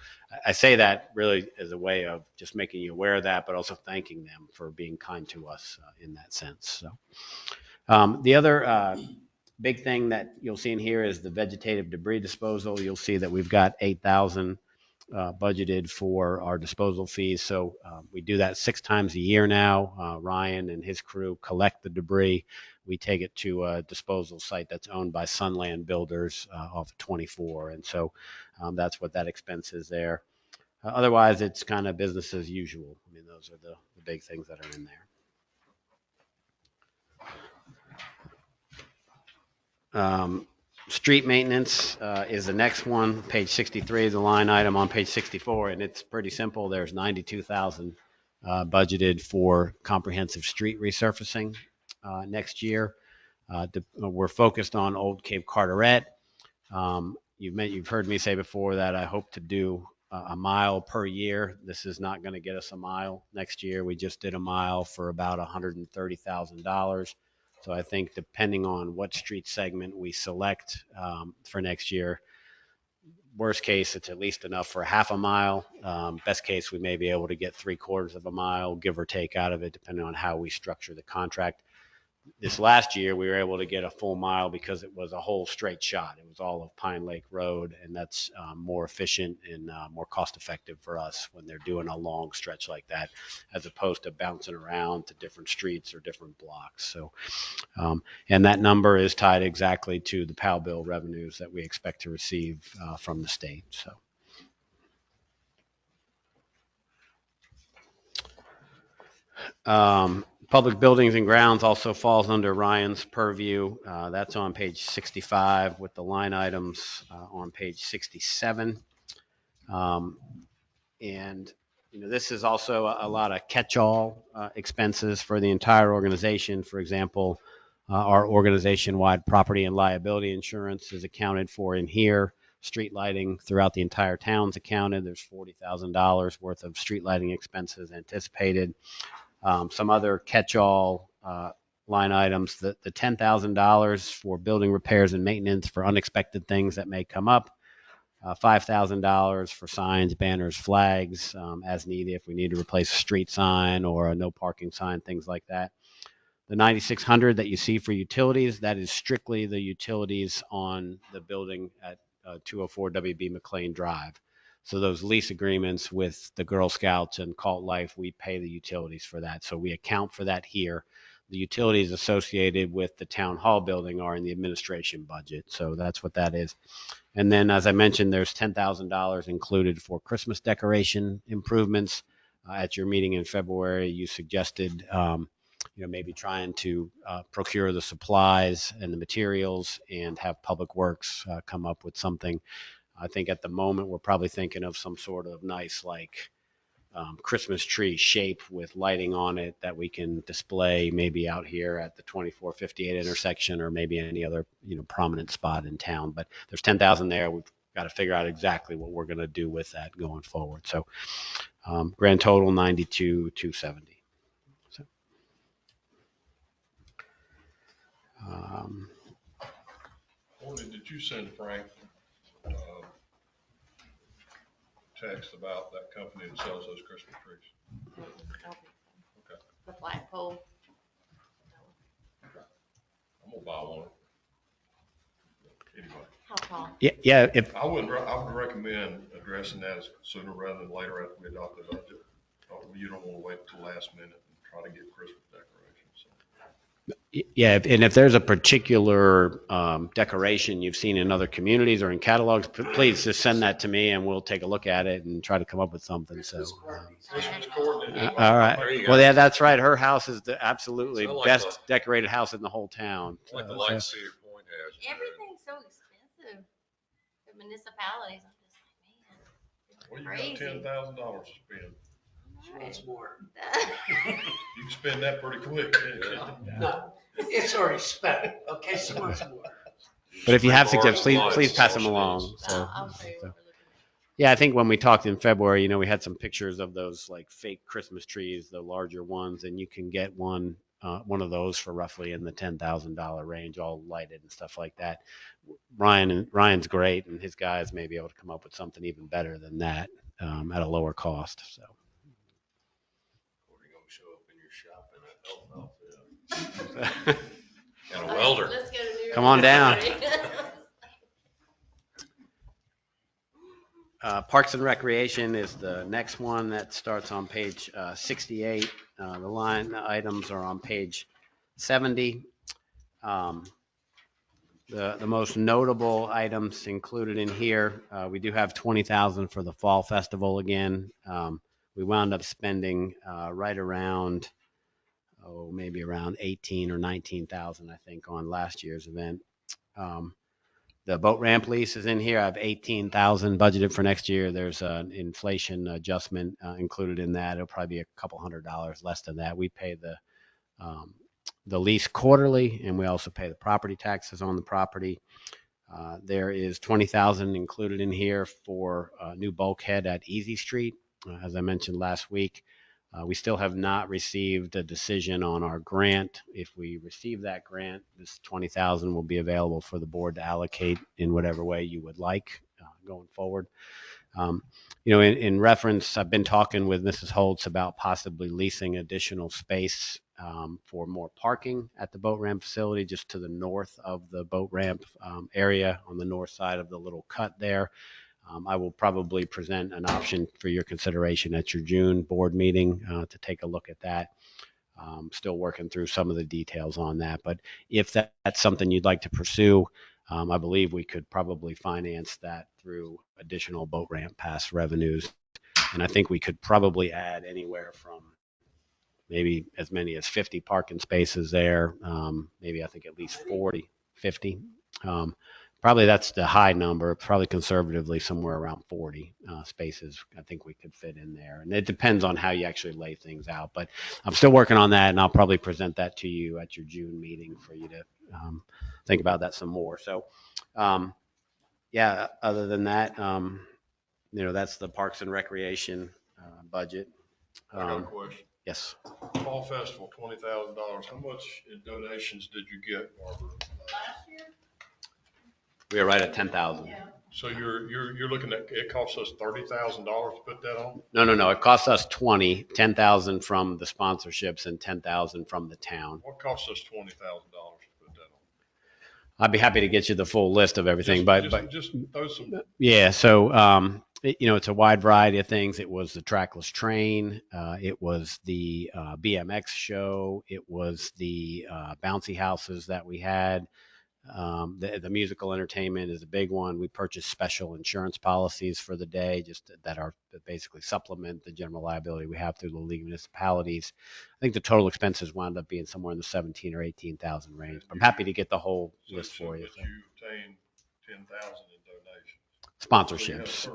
I say that really as a way of just making you aware of that, but also thanking them for being kind to us in that sense. So the other big thing that you'll see in here is the vegetative debris disposal. You'll see that we've got 8,000 budgeted for our disposal fees. So we do that 6 times a year now. Ryan and his crew collect the debris. we take it to a disposal site that's owned by Sunland Builders off of 24. And so that's what that expense is there. Otherwise, it's kind of business as usual. I mean, those are the big things that are in there. Street maintenance is the next one. Page 63 is a line item on page 64, and it's pretty simple. There's $92,000 budgeted for comprehensive street resurfacing next year. We're focused on Old Cape Carteret. You've heard me say before that I hope to do a mile per year. This is not going to get us a mile next year. We just did a mile for about $130,000. So I think depending on what street segment we select for next year, worst case, it's at least enough for half a mile. Best case, we may be able to get 3/4 of a mile, give or take, out of it, depending on how we structure the contract. This last year, we were able to get a full mile because it was a whole straight shot. It was all of Pine Lake Road, and that's more efficient and more cost effective for us when they're doing a long stretch like that, as opposed to bouncing around to different streets or different blocks. So, and that number is tied exactly to the POW bill revenues that we expect to receive from the state. So. Public buildings and grounds also falls under Ryan's purview. That's on page 65 with the line items on page 67. And this is also a lot of catch-all expenses for the entire organization. For example, our organization-wide property and liability insurance is accounted for in here. Street lighting throughout the entire town's accounted. There's $40,000 worth of street lighting expenses anticipated. Some other catch-all line items, the $10,000 for building repairs and maintenance for unexpected things that may come up, $5,000 for signs, banners, flags as needed if we need to replace a street sign or a no parking sign, things like that. The $9,600 that you see for utilities, that is strictly the utilities on the building at 204 WB McLean Drive. So those lease agreements with the Girl Scouts and Cult Life, we pay the utilities for that. So we account for that here. The utilities associated with the town hall building are in the administration budget. So that's what that is. And then, as I mentioned, there's $10,000 included for Christmas decoration improvements. At your meeting in February, you suggested maybe trying to procure the supplies and the materials and have Public Works come up with something. I think at the moment we're probably thinking of some sort of nice Christmas tree shape with lighting on it that we can display maybe out here at the 2458 intersection or maybe any other prominent spot in town. But there's $10,000 there. We've got to figure out exactly what we're going to do with that going forward. So grand total $92,270. So. Courtney, did you send Frank text about that company that sells those Christmas trees? Okay. The flagpole. I'm gonna buy one. Anyway. How tall? Yeah. If I would recommend addressing that sooner rather than later after we adopt the budget. You don't want to wait till last minute and try to get Christmas decorations. So. Yeah, and if there's a particular decoration you've seen in other communities or in catalogs, please just send that to me and we'll take a look at it and try to come up with something. So, all right. Well, yeah, that's right. Her house is the absolutely best decorated house in the whole town. It's like the light Cedar Point has. Everything's so expensive. The municipalities, I'm just like, man, Well, you crazy. got $10,000 to spend. Once more. You can spend that pretty quick. No, it's already spent. Okay, so much more. But if you have suggestions, please pass them along. So, I'll show you what we're looking yeah, I think when we talked in February, we had some pictures of those fake Christmas trees, the larger ones, and you can get one of those for roughly in the $10,000 range, all lighted and stuff like that. Ryan's great, and his guys may be able to come up with something even better than that at a lower cost. So. Show up in your shop in an elf outfit. And at. a welder. Let's go to New Come on down. Parks and Recreation is the next one that starts on page 68. The line items are on page 70. The most notable items included in here, we do have 20,000 for the fall festival again. We wound up spending right around, maybe around 18 or 19,000, I think, on last year's event. The boat ramp lease is in here. I have 18,000 budgeted for next year. There's an inflation adjustment included in that. It'll probably be a couple $100 less than that. We pay the lease quarterly, and we also pay the property taxes on the property. There is 20,000 included in here for a new bulkhead at Easy Street. As I mentioned last week, we still have not received a decision on our grant. If we receive that grant, this 20,000 will be available for the board to allocate in whatever way you would like going forward. In reference, I've been talking with Mrs. Holtz about possibly leasing additional space for more parking at the boat ramp facility, just to the north of the boat ramp area on the north side of the little cut there. I will probably present an option for your consideration at your June board meeting to take a look at that. Still working through some of the details on that, but if that's something you'd like to pursue, I believe we could probably finance that through additional boat ramp pass revenues. And I think we could probably add anywhere from maybe as many as 50 parking spaces there. Maybe I think at least 40, 50. Probably that's the high number, probably conservatively somewhere around 40 spaces I think we could fit in there. And it depends on how you actually lay things out. But I'm still working on that, and I'll probably present that to you at your June meeting for you to think about that some more. So, yeah, other than that, that's the Parks and Recreation budget. I got a question. Yes. Fall Festival, $20,000. How much in donations did you get, Barbara? Last year? We are right at 10,000. Yeah. So you're looking at, it costs us $30,000 to put that on? No. It costs us 10,000 from the sponsorships and 10,000 from the town. What costs us $20,000 to put that on? I'd be happy to get you the full list of everything, Just throw some. Yeah. So, it's a wide variety of things. It was the trackless train. It was the BMX show. It was the bouncy houses that we had. The musical entertainment is a big one. We purchased special insurance policies for the day, just that basically supplement the general liability we have through the League of Municipalities. I think the total expenses wound up being somewhere in the 17 or 18,000 range. I'm happy to get the whole list for you. But you obtained 10,000 in donations. Sponsorships.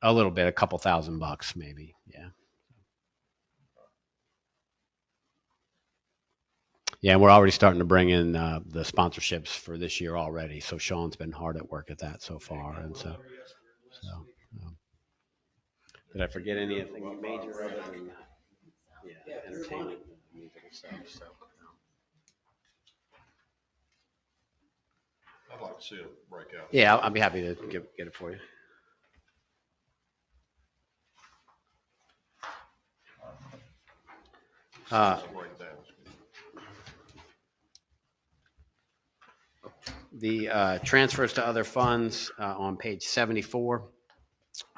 A little bit, a couple $1,000 maybe. Yeah. Yeah, and we're already starting to bring in the sponsorships for this year already. So Sean's been hard at work at that so far, and so did I forget anything major other than entertainment, music and stuff? So I'd like to see a breakout. yeah, I'll be happy to get it for you. The transfers to other funds on page 74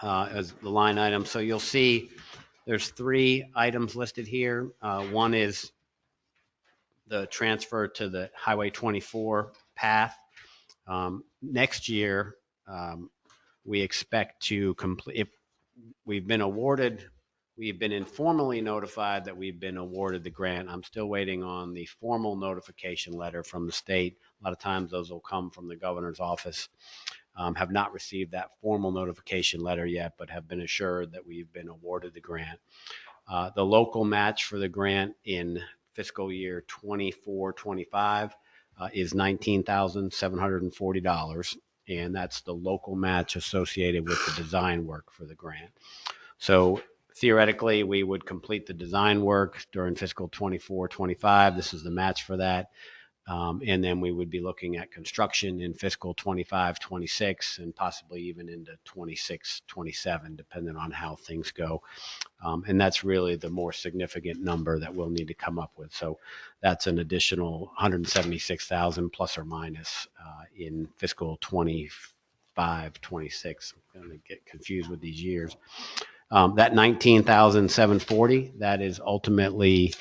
as the line item. So you'll see there's 3 items listed here. One is the transfer to the Highway 24 path. Next year, we expect to complete, if we've been informally notified that we've been awarded the grant. I'm still waiting on the formal notification letter from the state. A lot of times those will come from the governor's office. Have not received that formal notification letter yet, but have been assured that we've been awarded the grant. The local match for the grant in fiscal year 24-25 is $19,740. And that's the local match associated with the design work for the grant. So theoretically, we would complete the design work during fiscal 24-25. This is the match for that. And then we would be looking at construction in fiscal 25-26 and possibly even into 26-27, depending on how things go. And that's really the more significant number that we'll need to come up with. So that's an additional 176,000 plus or minus in fiscal 25-26. I'm going to get confused with these years. That 19,740, that is ultimately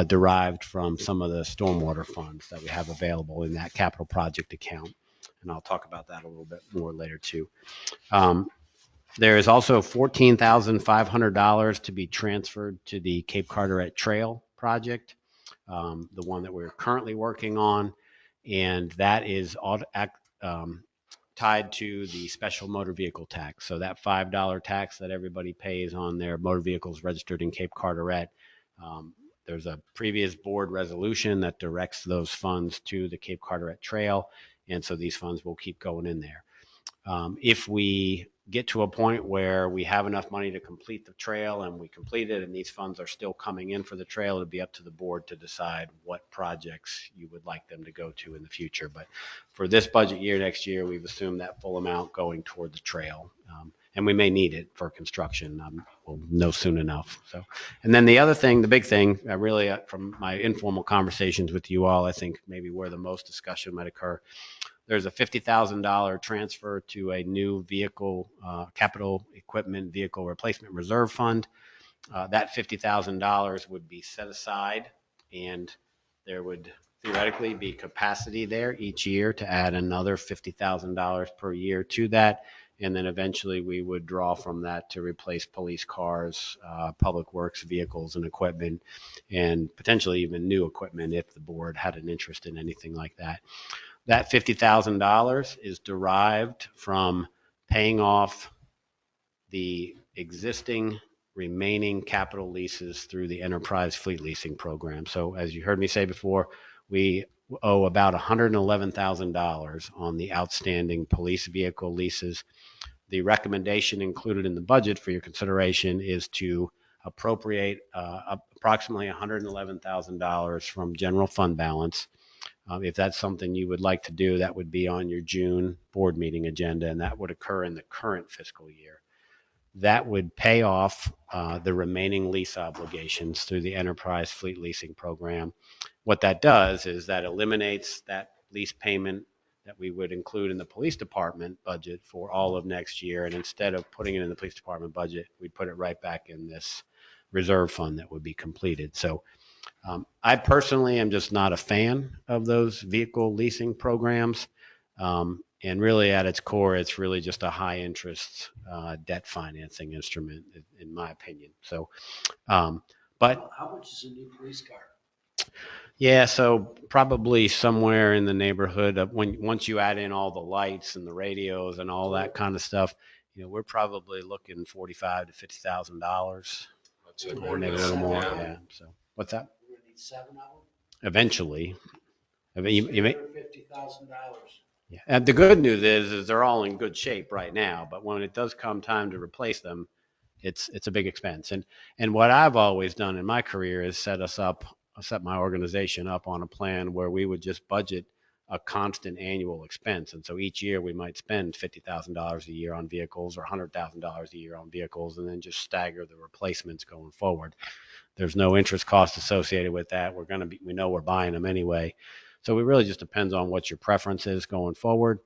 derived from some of the stormwater funds that we have available in that capital project account. And I'll talk about that a little bit more later too. There is also $14,500 to be transferred to the Cape Carteret Trail project, the one that we're currently working on. And that is tied to the special motor vehicle tax. So that $5 tax that everybody pays on their motor vehicles registered in Cape Carteret, there's a previous board resolution that directs those funds to the Cape Carteret Trail. And so these funds will keep going in there. If we get to a point where we have enough money to complete the trail and we complete it and these funds are still coming in for the trail, it'll be up to the board to decide what projects you would like them to go to in the future. But for this budget year, next year, we've assumed that full amount going toward the trail. And we may need it for construction. We'll know soon enough. So, and then the other thing, the big thing, really from my informal conversations with you all, I think maybe where the most discussion might occur, there's a $50,000 transfer to a new vehicle, capital equipment vehicle replacement reserve fund. That $50,000 would be set aside, and there would theoretically be capacity there each year to add another $50,000 per year to that. And then eventually we would draw from that to replace police cars, public works vehicles and equipment, and potentially even new equipment if the board had an interest in anything like that. That $50,000 is derived from paying off the existing remaining capital leases through the enterprise fleet leasing program. So as you heard me say before, we owe about $111,000 on the outstanding police vehicle leases. The recommendation included in the budget for your consideration is to appropriate approximately $111,000 from general fund balance. If that's something you would like to do, that would be on your June board meeting agenda, and that would occur in the current fiscal year. That would pay off the remaining lease obligations through the enterprise fleet leasing program. What that does is that eliminates that lease payment that we would include in the police department budget for all of next year. And instead of putting it in the police department budget, we'd put it right back in this reserve fund that would be completed. So I personally am just not a fan of those vehicle leasing programs. And really at its core, it's really just a high interest debt financing instrument, in my opinion. So, but How much is a new police car? yeah, so probably somewhere in the neighborhood of once you add in all the lights and the radios and all that kind of stuff, we're probably looking $45,000 to $50,000. I'd say Or maybe a little more. Yeah. Yeah. So what's that? We're gonna need 7 of them? Eventually. You may, $50,000. yeah. And the good news is they're all in good shape right now, but when it does come time to replace them, it's a big expense. And what I've always done in my career is set my organization up on a plan where we would just budget a constant annual expense. And so each year we might spend $50,000 a year on vehicles or $100,000 a year on vehicles, and then just stagger the replacements going forward. There's no interest cost associated with that. We know we're buying them anyway. So it really just depends on what your preference is going forward.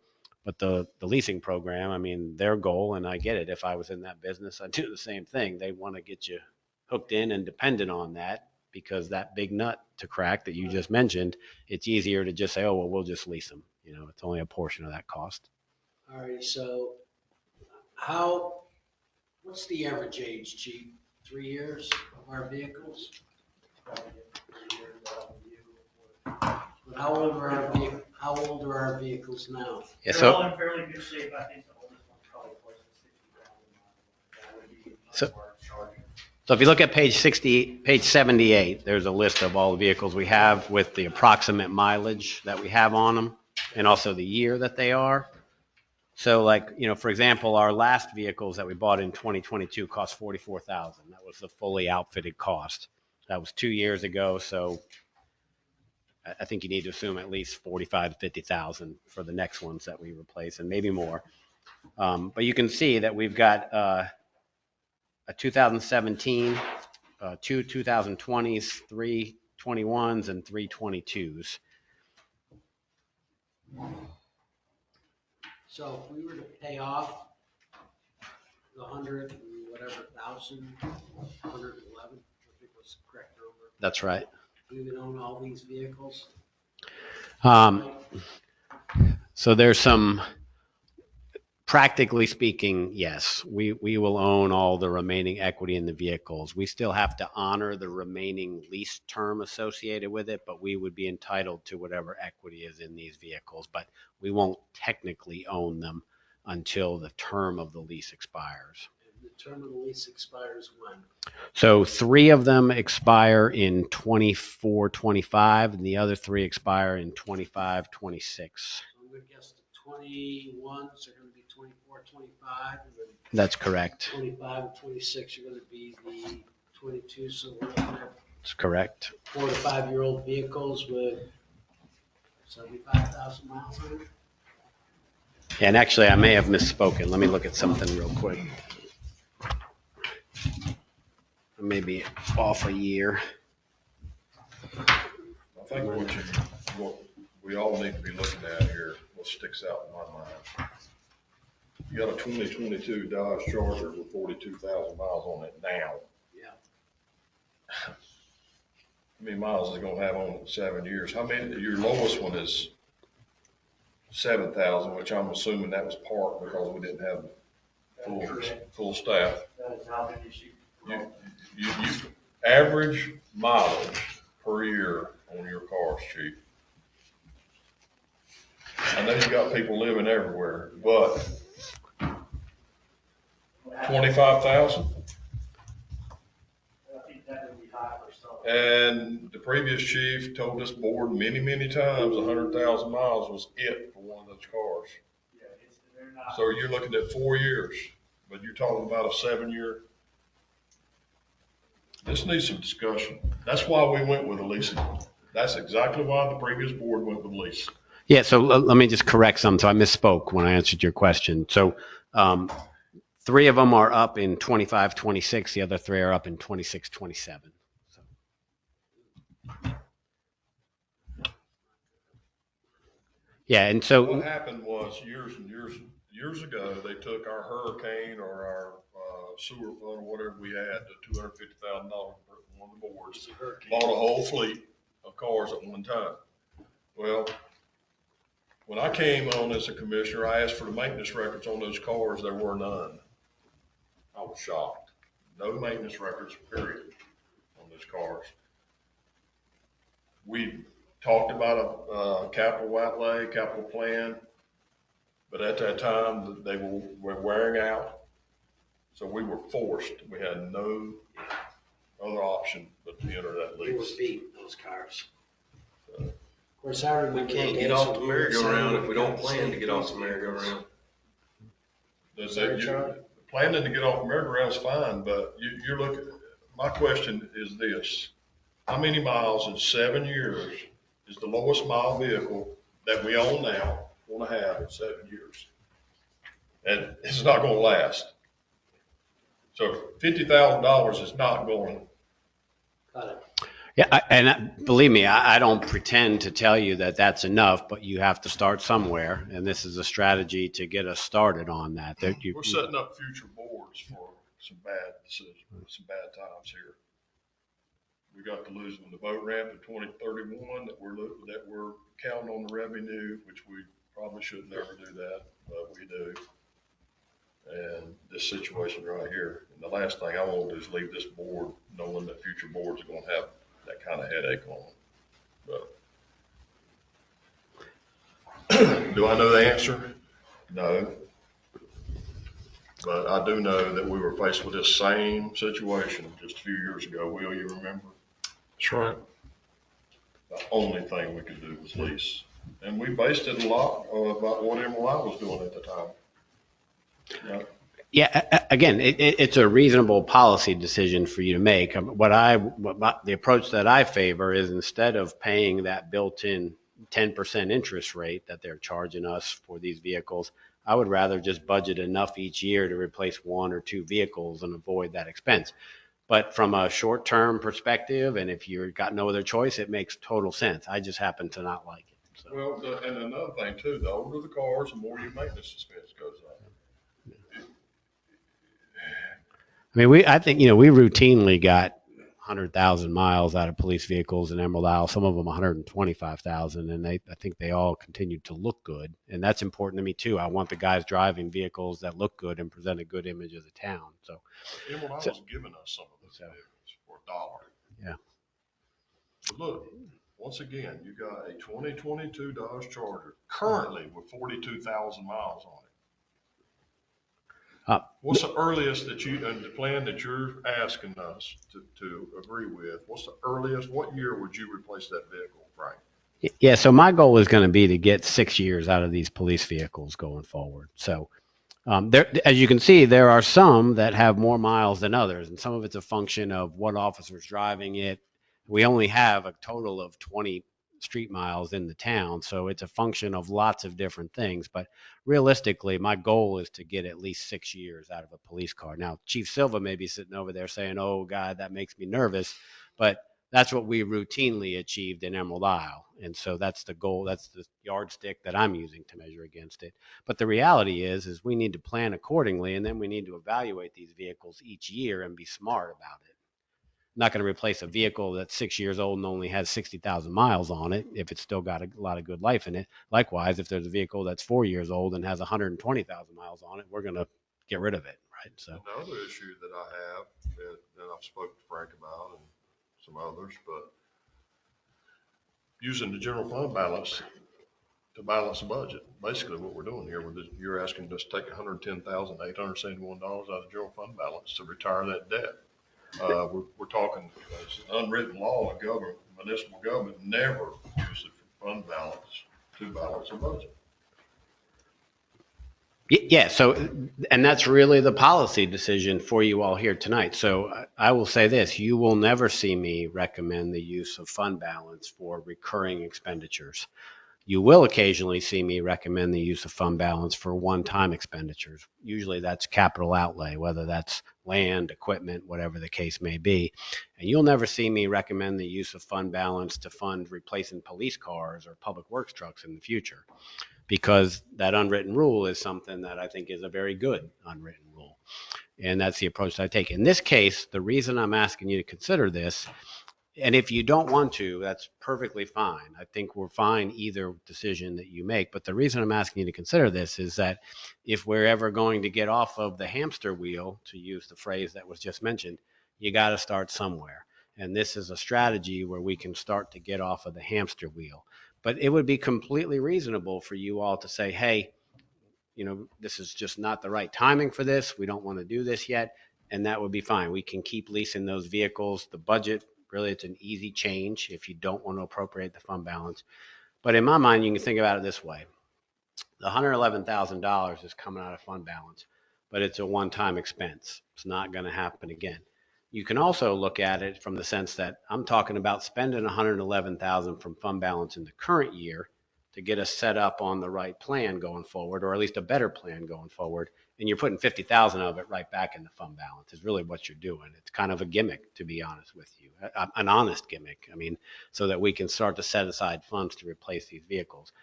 But the leasing program, I mean, their goal, and I get it, if I was in that business, I'd do the same thing. They want to get you hooked in and dependent on that, because that big nut to crack that you just mentioned, it's easier to just say, oh, well, we'll just lease them. It's only a portion of that cost. All right, so what's the average age, Chief? 3 years of our vehicles? Probably 3 years out of the vehicle. But how old are our vehicles now? Yeah, They're all so in fairly good shape. I think the oldest one's probably close to 60,000 miles. That would be So- our charger. so if you look at page 78, there's a list of all the vehicles we have with the approximate mileage that we have on them and also the year that they are. So for example, our last vehicles that we bought in 2022 cost $44,000. That was the fully outfitted cost. That was 2 years ago. So I think you need to assume at least $45,000 to $50,000 for the next ones that we replace, and maybe more. But you can see that we've got a 2017, 2 2020s, 3 21s, and 3 22s. So if we were to pay off the 100 and whatever thousand, 111, I think was the correct number. That's right. we would own all these vehicles? So there's some, practically speaking, yes, we will own all the remaining equity in the vehicles. We still have to honor the remaining lease term associated with it, but we would be entitled to whatever equity is in these vehicles, but we won't technically own them until the term of the lease expires. The term of the lease expires when? So 3 of them expire in 24, 25, and the other 3 expire in 25, 26. So I'm gonna guess the 21s are gonna be 24, 25, and then That's correct. 25 and 26 are gonna be the 22, so we're looking at That's correct. 4 to 5-year-old vehicles with 75,000 miles on them. And actually, I may have misspoken. Let me look at something real quick. I may be off a year. I think what we all need to be looking at here, what sticks out in my mind. You got a 2022 Dodge Charger with 42,000 miles on it now. Yeah. How many miles is it gonna have on it in 7 years? How many, your lowest one is 7,000, which I'm assuming that was parked because we didn't have full staff. That is not an issue. You average mileage per year on your cars, chief. I know you got people living everywhere, but 25,000? I think that would be high for some. And the previous chief told this board many, many times, 100,000 miles was it for one of those cars. Yeah, they're not. So you're looking at 4 years, but you're talking about a 7-year. This needs some discussion. That's why we went with a leasing. That's exactly why the previous board went with leasing. Yeah, so let me just correct something. So I misspoke when I answered your question. So 3 of them are up in 25, 26. The other 3 are up in 26, 27. So. Yeah, and so What happened was years and years ago, they took our hurricane or our sewer fund or whatever we had, the $250,000 on the boards, bought a whole fleet of cars at one time. Well, when I came on as a commissioner, I asked for the maintenance records on those cars. There were none. I was shocked. No maintenance records, period, on those cars. We talked about a capital outlay, capital plan, but at that time, they were wearing out. So we were forced. We had no other option but to enter that We were lease. beating those cars. So, Of course, I remember. We can't get off the merry-go-round if we don't plan to get off the merry-go-round. Planning to get off the merry-go-round is fine, but you're looking, my question is this. How many miles in 7 years is the lowest mile vehicle that we own now going to have in 7 years? And it's not going to last. So $50,000 is not going. Got it. yeah, and believe me, I don't pretend to tell you that that's enough, but you have to start somewhere, and this is a strategy to get us started on that. We're setting up future boards for some bad decisions, some bad times here. We got to losing the boat ramp in 2031 that we're counting on the revenue, which we probably should never do that, but we do. And this situation right here. And the last thing I want to do is leave this board knowing that future boards are going to have that kind of headache on them. But do I know the answer? No. But I do know that we were faced with this same situation just a few years ago. Will you remember? That's right. The only thing we could do was lease. And we based it a lot about what MLI was doing at the time. Yeah. Yeah, again, it's a reasonable policy decision for you to make. The approach that I favor is instead of paying that built-in 10% interest rate that they're charging us for these vehicles, I would rather just budget enough each year to replace 1 or 2 vehicles and avoid that expense. But from a short-term perspective, and if you've got no other choice, it makes total sense. I just happen to not like it. So. Well, and another thing too, the older the cars, the more your maintenance expense goes up. I I mean, I think we routinely got 100,000 miles out of police vehicles in Emerald Isle, some of them 125,000, and I think they all continued to look good. And that's important to me too. I want the guys driving vehicles that look good and present a good image of the town. So Emerald Isle's giving us some of those vehicles for $1. Yeah. But look, once again, you got a 2022 Dodge Charger currently with 42,000 miles on it. What's the earliest that you, and the plan that you're asking us to agree with, what's the earliest, what year would you replace that vehicle, Frank? Yeah, so my goal is going to be to get 6 years out of these police vehicles going forward. So there, as you can see, there are some that have more miles than others, and some of it's a function of what officer's driving it. We only have a total of 20 street miles in the town, so it's a function of lots of different things. But realistically, my goal is to get at least 6 years out of a police car. Now, Chief Silva may be sitting over there saying, "Oh God, that makes me nervous," but that's what we routinely achieved in Emerald Isle. And so that's the goal. That's the yardstick that I'm using to measure against it. But the reality is we need to plan accordingly, and then we need to evaluate these vehicles each year and be smart about it. I'm not going to replace a vehicle that's 6 years old and only has 60,000 miles on it if it's still got a lot of good life in it. Likewise, if there's a vehicle that's 4 years old and has 120,000 miles on it, we're going to get rid of it, right? So another issue that I have that I've spoken to Frank about and some others, but using the general fund balance to balance the budget. Basically what we're doing here with this, you're asking us to take $110,871 out of the general fund balance to retire that debt. We're talking, it's an unwritten law in government, municipal government never uses it for fund balance to balance a budget. yeah, so, and that's really the policy decision for you all here tonight. So I will say this, you will never see me recommend the use of fund balance for recurring expenditures. You will occasionally see me recommend the use of fund balance for one-time expenditures. Usually that's capital outlay, whether that's land, equipment, whatever the case may be. And you'll never see me recommend the use of fund balance to fund replacing police cars or public works trucks in the future, because that unwritten rule is something that I think is a very good unwritten rule. And that's the approach that I take. In this case, the reason I'm asking you to consider this, and if you don't want to, that's perfectly fine. I think we're fine either decision that you make. But the reason I'm asking you to consider this is that if we're ever going to get off of the hamster wheel, to use the phrase that was just mentioned, you got to start somewhere. And this is a strategy where we can start to get off of the hamster wheel. But it would be completely reasonable for you all to say, hey, you know, this is just not the right timing for this. We don't want to do this yet. And that would be fine. We can keep leasing those vehicles. The budget, really, it's an easy change if you don't want to appropriate the fund balance. But in my mind, you can think about it this way. The $111,000 is coming out of fund balance, but it's a one-time expense. It's not going to happen again. You can also look at it from the sense that I'm talking about spending $111,000 from fund balance in the current year to get us set up on the right plan going forward, or at least a better plan going forward. And you're putting 50,000 of it right back in the fund balance is really what you're doing. It's kind of a gimmick, to be honest with you, an honest gimmick. I mean, so that we can start to set aside funds to replace these vehicles.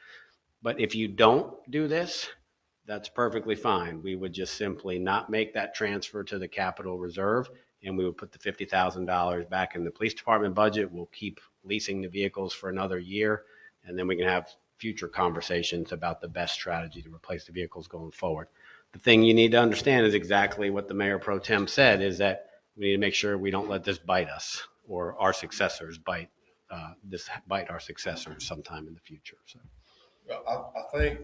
But if you don't do this, that's perfectly fine. We would just simply not make that transfer to the capital reserve, and we would put the $50,000 back in the police department budget. We'll keep leasing the vehicles for another year, and then we can have future conversations about the best strategy to replace the vehicles going forward. The thing you need to understand is exactly what the Mayor Pro Tem said, is that we need to make sure we don't let this bite us, or our successors bite our successors sometime in the future. So I think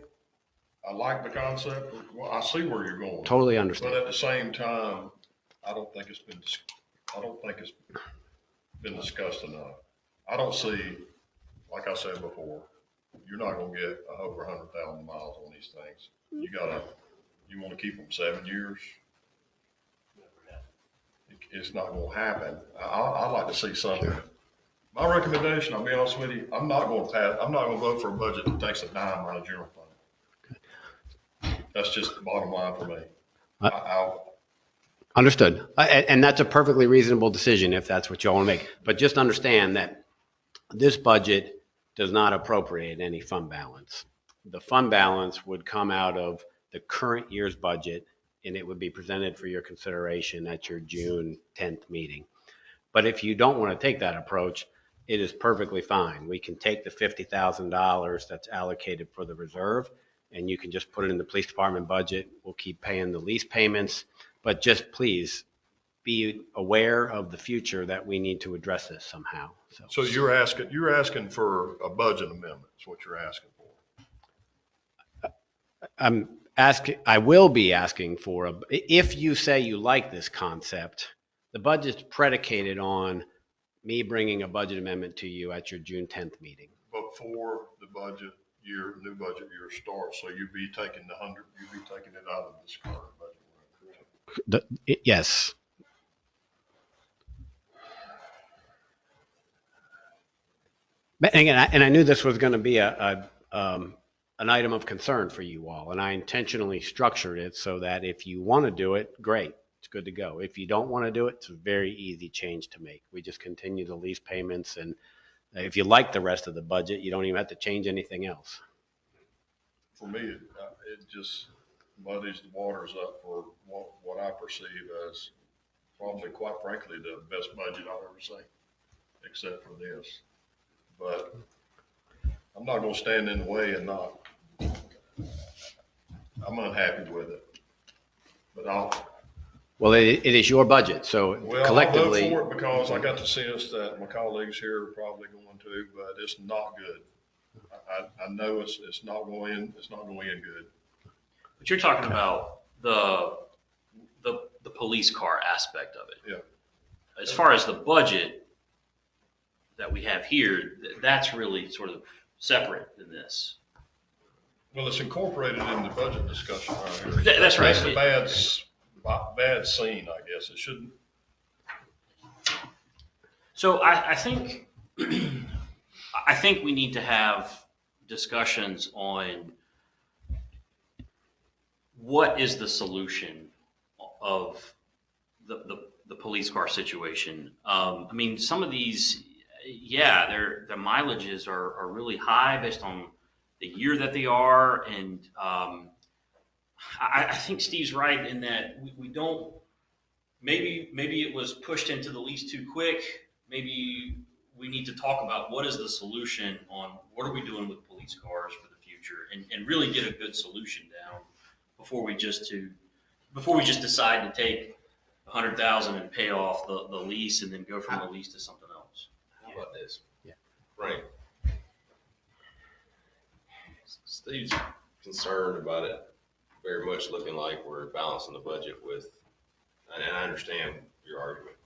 I like the concept. Well, I see where you're going. Totally understand. But at the same time, I don't think it's been discussed enough. I don't see, like I said before, you're not going to get over 100,000 miles on these things. You want to keep them 7 years. It's not going to happen. I'd like to see something. Sure. My recommendation, I'll be honest with you, I'm not going to vote for a budget that takes a dime out of general fund. Okay. That's just the bottom line for me. Understood. And that's a perfectly reasonable decision if that's what you all want to make. But just understand that this budget does not appropriate any fund balance. The fund balance would come out of the current year's budget, and it would be presented for your consideration at your June 10th meeting. But if you don't want to take that approach, it is perfectly fine. We can take the $50,000 that's allocated for the reserve, and you can just put it in the police department budget. We'll keep paying the lease payments, but just please be aware of the future that we need to address this somehow. So you're asking for a budget amendment, is what you're asking for. I will be asking for if you say you like this concept, the budget's predicated on me bringing a budget amendment to you at your June 10th meeting. Before the new budget year starts, so you'd be taking it out of this current budget, correct? Yes. And I knew this was going to be an item of concern for you all, and I intentionally structured it so that if you want to do it, great, it's good to go. If you don't want to do it, it's a very easy change to make. We just continue the lease payments, and if you like the rest of the budget, you don't even have to change anything else. For me, it just muddies the waters up for what I perceive as probably, quite frankly, the best budget I've ever seen, except for this. But I'm not going to stand in the way and not. I'm unhappy with it. But Well, it is your budget, so collectively. I'll vote for it because I got the sense that my colleagues here are probably going to, but it's not good. I know it's not going in good. But you're talking about the police car aspect of it. Yeah. As far as the budget that we have here, that's really sort of separate than this. Well, it's incorporated in the budget discussion right here. That's right. That's a bad scene, I guess. It shouldn't. So I think we need to have discussions on what is the solution of the police car situation. I mean, some of these, their mileages are really high based on the year that they are, and I think Steve's right in that we don't. Maybe it was pushed into the lease too quick. Maybe we need to talk about what is the solution on what are we doing with police cars for the future, and really get a good solution down before we just decide to take $100,000 and pay off the lease and then go from the lease to something else. How about this? Yeah. Frank. Steve's concerned about it very much looking like we're balancing the budget with, and I understand your argument.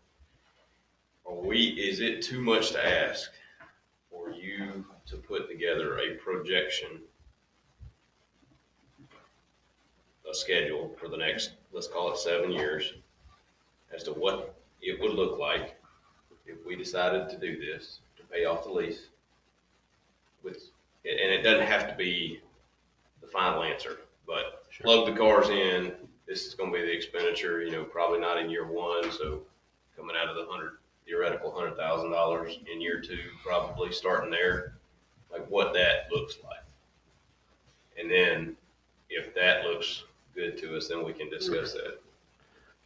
Is it too much to ask for you to put together a projection, a schedule for the next, let's call it 7 years, as to what it would look like if we decided to do this, to pay off the lease? And it doesn't have to be the final answer, but plug the cars in. This is going to be the expenditure, probably not in year one. So coming out of the theoretical $100,000 in year two, probably starting there, like what that looks like. And then if that looks good to us, then we can discuss that.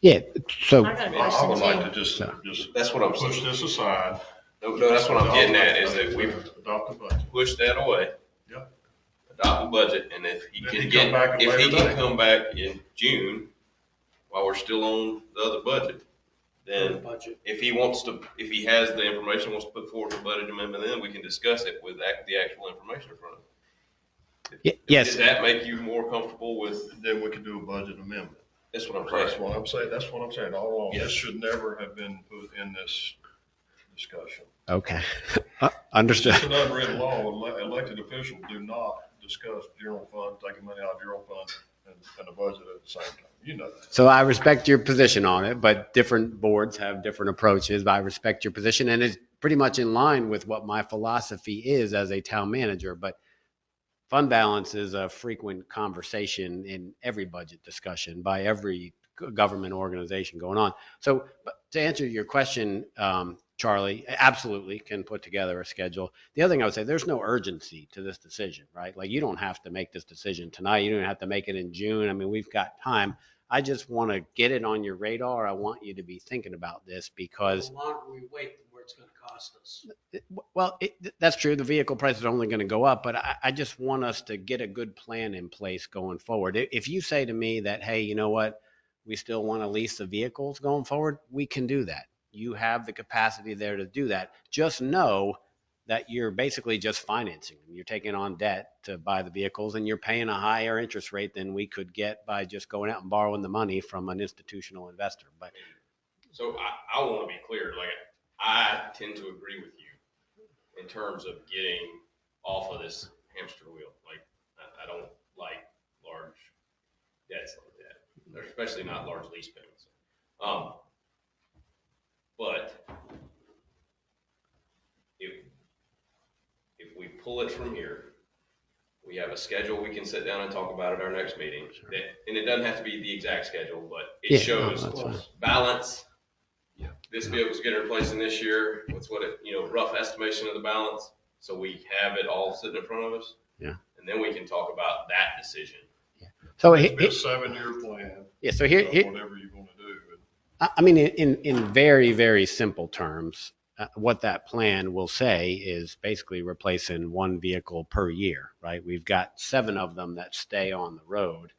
Yeah. So I got a I question would like too. to just That's what I'm push saying. this aside. No, that's what I'm getting at, is that we've Adopt the budget. pushed that away. Yeah. Adopt the budget, and if he Then can he come back at a if he later can date. come back in June while we're still on the other budget, then Budget. if he has the information, wants to put forward a budget amendment, then we can discuss it with the actual information in front of him. yes. Does that make you more comfortable with? Then we can do a budget amendment. That's what I'm That's saying. what I'm saying. That's what I'm saying all along. Yes. This should never have been put in this discussion. Okay. Understood. It's an unwritten law. Elected officials do not discuss general fund, taking money out of general fund and the budget at the same time. You know that. So I respect your position on it, but different boards have different approaches. I respect your position, and it's pretty much in line with what my philosophy is as a town manager. But fund balance is a frequent conversation in every budget discussion by every government organization going on. So but to answer your question, Charlie, absolutely can put together a schedule. The other thing I would say, there's no urgency to this decision, right? Like you don't have to make this decision tonight. You don't have to make it in June. I mean, we've got time. I just want to get it on your radar. I want you to be thinking about this because, The longer we wait, the more it's gonna cost us. well, that's true. The vehicle prices are only going to go up, but I just want us to get a good plan in place going forward. If you say to me that, hey, you know what, we still want to lease the vehicles going forward, we can do that. You have the capacity there to do that. Just know that you're basically just financing them. You're taking on debt to buy the vehicles and you're paying a higher interest rate than we could get by just going out and borrowing the money from an institutional investor. But So I want to be clear, like, I tend to agree with you in terms of getting off of this hamster wheel. Like, I don't like large debts like that, or especially not large lease payments. But if we pull it from here, we have a schedule, we can sit down and talk about at our next meeting. Sure. And it doesn't have to be the exact schedule, but it Yeah, shows no, that's fine. balance. Yeah. This vehicle's getting replaced in this year. What's what it, rough estimation of the balance. So we have it all sitting in front of us. Yeah. And then we can talk about that decision. so It's been a 7-year plan, yeah, so here, whatever you're gonna do. I mean, in very, very simple terms, what that plan will say is basically replacing one vehicle per year, right? We've got 7 of them that stay on the road,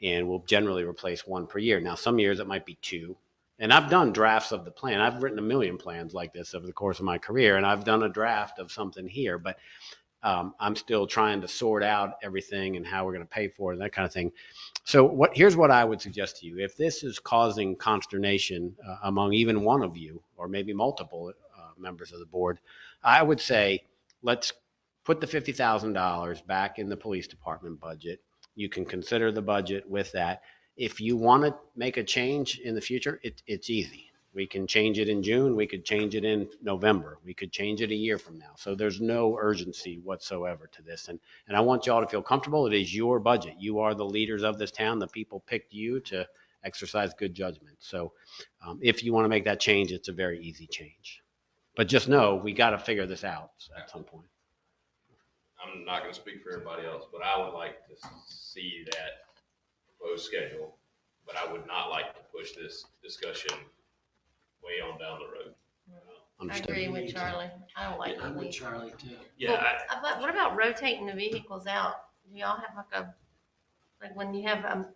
and we'll generally replace 1 per year. Now, some years it might be 2. And I've done drafts of the plan. I've written a million plans like this over the course of my career, and I've done a draft of something here, but I'm still trying to sort out everything and how we're going to pay for it and that kind of thing. So here's what I would suggest to you. If this is causing consternation among even one of you, or maybe multiple members of the board, I would say let's put the $50,000 back in the police department budget. You can consider the budget with that. If you want to make a change in the future, it's easy. We can change it in June. We could change it in November. We could change it a year from now. So there's no urgency whatsoever to this. And I want you all to feel comfortable. It is your budget. You are the leaders of this town. The people picked you to exercise good judgment. So if you want to make that change, it's a very easy change. But just know we got to figure this out at some point. I'm not going to speak for everybody else, but I would like to see that proposed schedule. But I would not like to push this discussion way on down the road. I Understood. agree with Charlie. I don't like I'm with these. Charlie too. Yeah, But what about rotating the vehicles out? Do y'all have like when you have a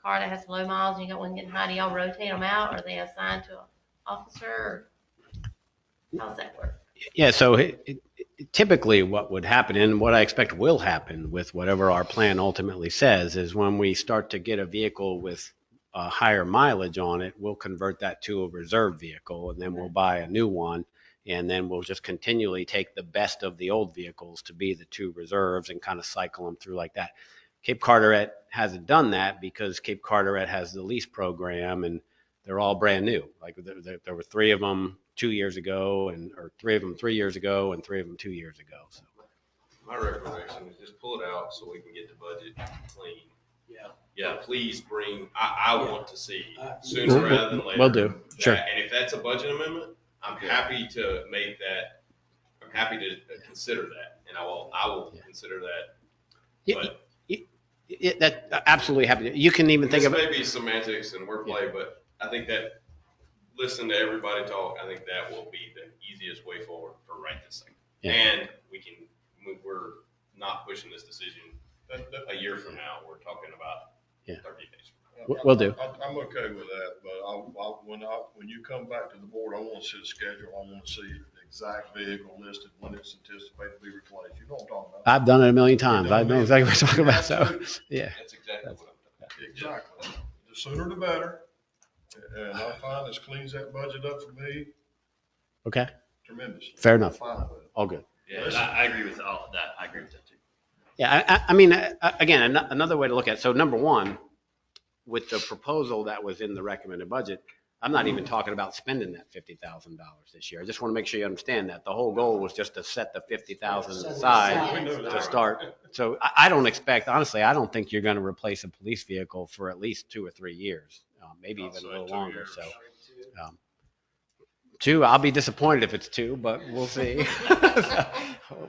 car that has low miles and you got one getting high, do y'all rotate them out? Or are they assigned to an officer? Or how's that work? Yeah, so typically what would happen, and what I expect will happen with whatever our plan ultimately says, is when we start to get a vehicle with higher mileage on it, we'll convert that to a reserve vehicle, and then we'll buy a new one, and then we'll just continually take the best of the old vehicles to be the 2 reserves and kind of cycle them through like that. Cape Carteret hasn't done that because Cape Carteret has the lease program, and they're all brand new. Like there were 3 of them 2 years ago, or 3 of them 3 years ago, and 3 of them 2 years ago. So My recommendation is just pull it out so we can get the budget clean. Yeah. Yeah, please bring, I want to see sooner rather than later. Will do. Sure. And if that's a budget amendment, I'm happy to make that, I'm happy to consider that, and I will consider that. But That absolutely happy. You can even think this of it. may be semantics and wordplay, but I think that, listen to everybody talk, I think that will be the easiest way forward for right this second. Yeah. And we can move, we're not pushing this decision a year from now, we're talking about 30 days from now. Will do. I'm okay with that, but when you come back to the board, I want to see the schedule. I want to see the exact vehicle listed when it's anticipated to be replaced. You know what I'm talking about? I've done it a million times. I know exactly what you're talking about. So, yeah. That's exactly what I'm talking Exactly. The sooner the better. And I find this cleans that budget up for me Okay. tremendously. Fair enough. I'm fine with it. All good. yeah, and I agree with all of that. I agree with that too. Yeah. I mean, again, another way to look at it. So number one, with the proposal that was in the recommended budget, I'm not even talking about spending that $50,000 this year. I just want to make sure you understand that. The whole goal was just to set the $50,000 aside to start. So I don't expect, honestly, I don't think you're going to replace a police vehicle for at least 2 or 3 years, maybe even a little longer. So 2, I'll be disappointed if it's 2, but we'll see.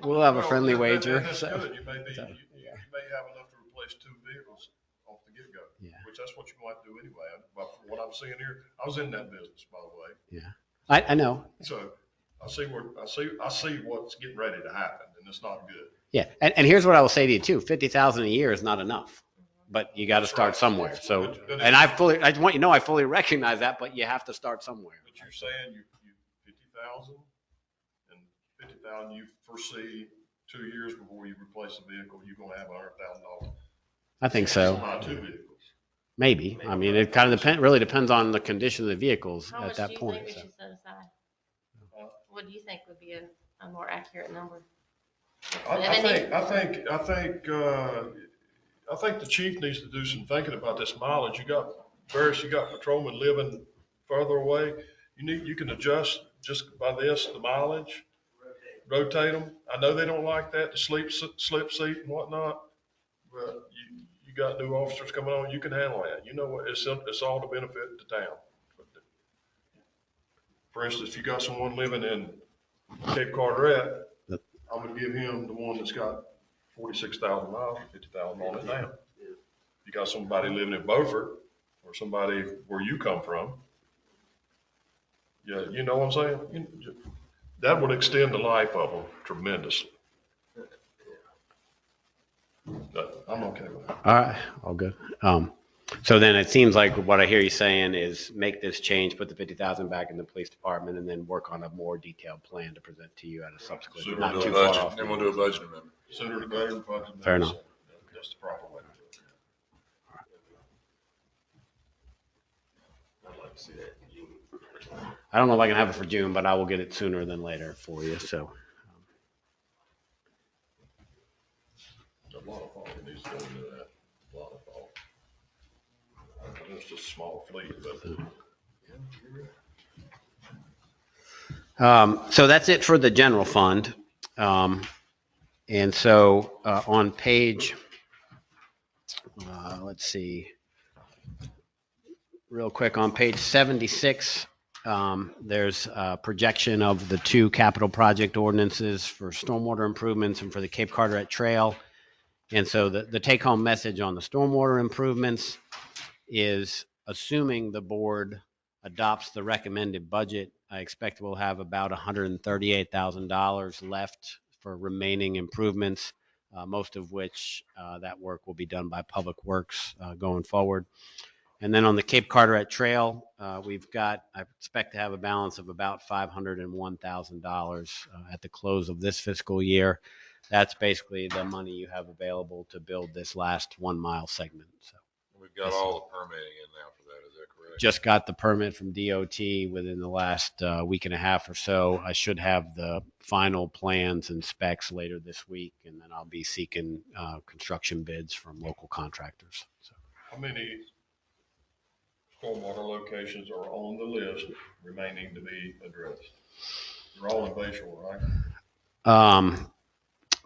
We'll have a friendly wager. That's So. good. You may have enough to replace 2 vehicles off the get-go. Yeah. Which that's what you might do anyway. But from what I'm seeing here, I was in that business, by the way. Yeah. I know. So I see what's getting ready to happen, and it's not good. Yeah. And here's what I will say to you too. 50,000 a year is not enough, but you got to start somewhere. So, and I want you to know, I fully recognize that, but you have to start somewhere. But you're saying you 50,000 and 50,000, you foresee 2 years before you replace the vehicle, you're going to have $100,000. I think so. Buy 2 vehicles. Maybe. I mean, it kind of really depends on the condition of the vehicles How at much that do you point. think we So. should set aside? What do you think would be a more accurate number? I think the chief needs to do some thinking about this mileage. You got patrolmen living further away. You can adjust just by this, the mileage, rotate them. I know they don't like that, the slip seat and whatnot, but you got new officers coming on, you can handle that. You know what, it's all to benefit the town. For instance, if you got someone living in Cape Carteret, I'm gonna give him the one that's got 46,000 miles, 50,000 on it now. If you got somebody living in Beaufort or somebody where you come from, yeah, you know what I'm saying? That would extend the life of them tremendously. But I'm okay with that. All right. All good. So then it seems like what I hear you saying is make this change, put the 50,000 back in the police department, and then work on a more detailed plan to present to you at a subsequent. So Not we'll do too a far budget, off. then we'll do a budget amendment. Sooner the better. Fair enough. That's the proper way to do it. I'd like to see that in June. I don't know if I can have it for June, but I will get it sooner than later for you. So. A lot of fault needs to go into that. A lot of fault. It's just a small fleet, but. So that's it for the general fund. And so on page, let's see, real quick, on page 76, there's a projection of the 2 capital project ordinances for stormwater improvements and for the Cape Carteret Trail. And so the take-home message on the stormwater improvements is, assuming the board adopts the recommended budget, I expect we'll have about $138,000 left for remaining improvements, most of which that work will be done by Public Works going forward. And then on the Cape Carteret Trail, I expect to have a balance of about $501,000 at the close of this fiscal year. That's basically the money you have available to build this last 1 mile segment. So We've got all the permitting in now for that, is that correct? just got the permit from DOT within the last week and a half or so. I should have the final plans and specs later this week, and then I'll be seeking construction bids from local contractors. So. How many stormwater locations are on the list remaining to be addressed? They're all in Bayshore, right?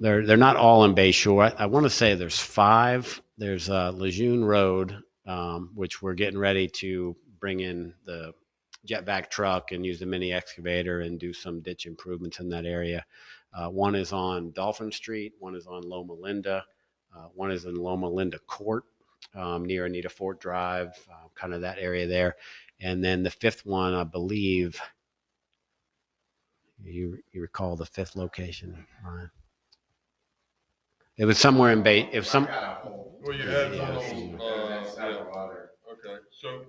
They're not all in Bay Shore. I want to say there's 5. There's Lejeune Road, which we're getting ready to bring in the jetback truck and use the mini excavator and do some ditch improvements in that area. One is on Dolphin Street. One is on Loma Linda. One is in Loma Linda Court, near Anita Fort Drive, kind of that area there. And then the 5th one, I believe, you recall the 5th location, Ryan? It was somewhere in Bay. If some. Well, you had Yeah, several other. Okay, so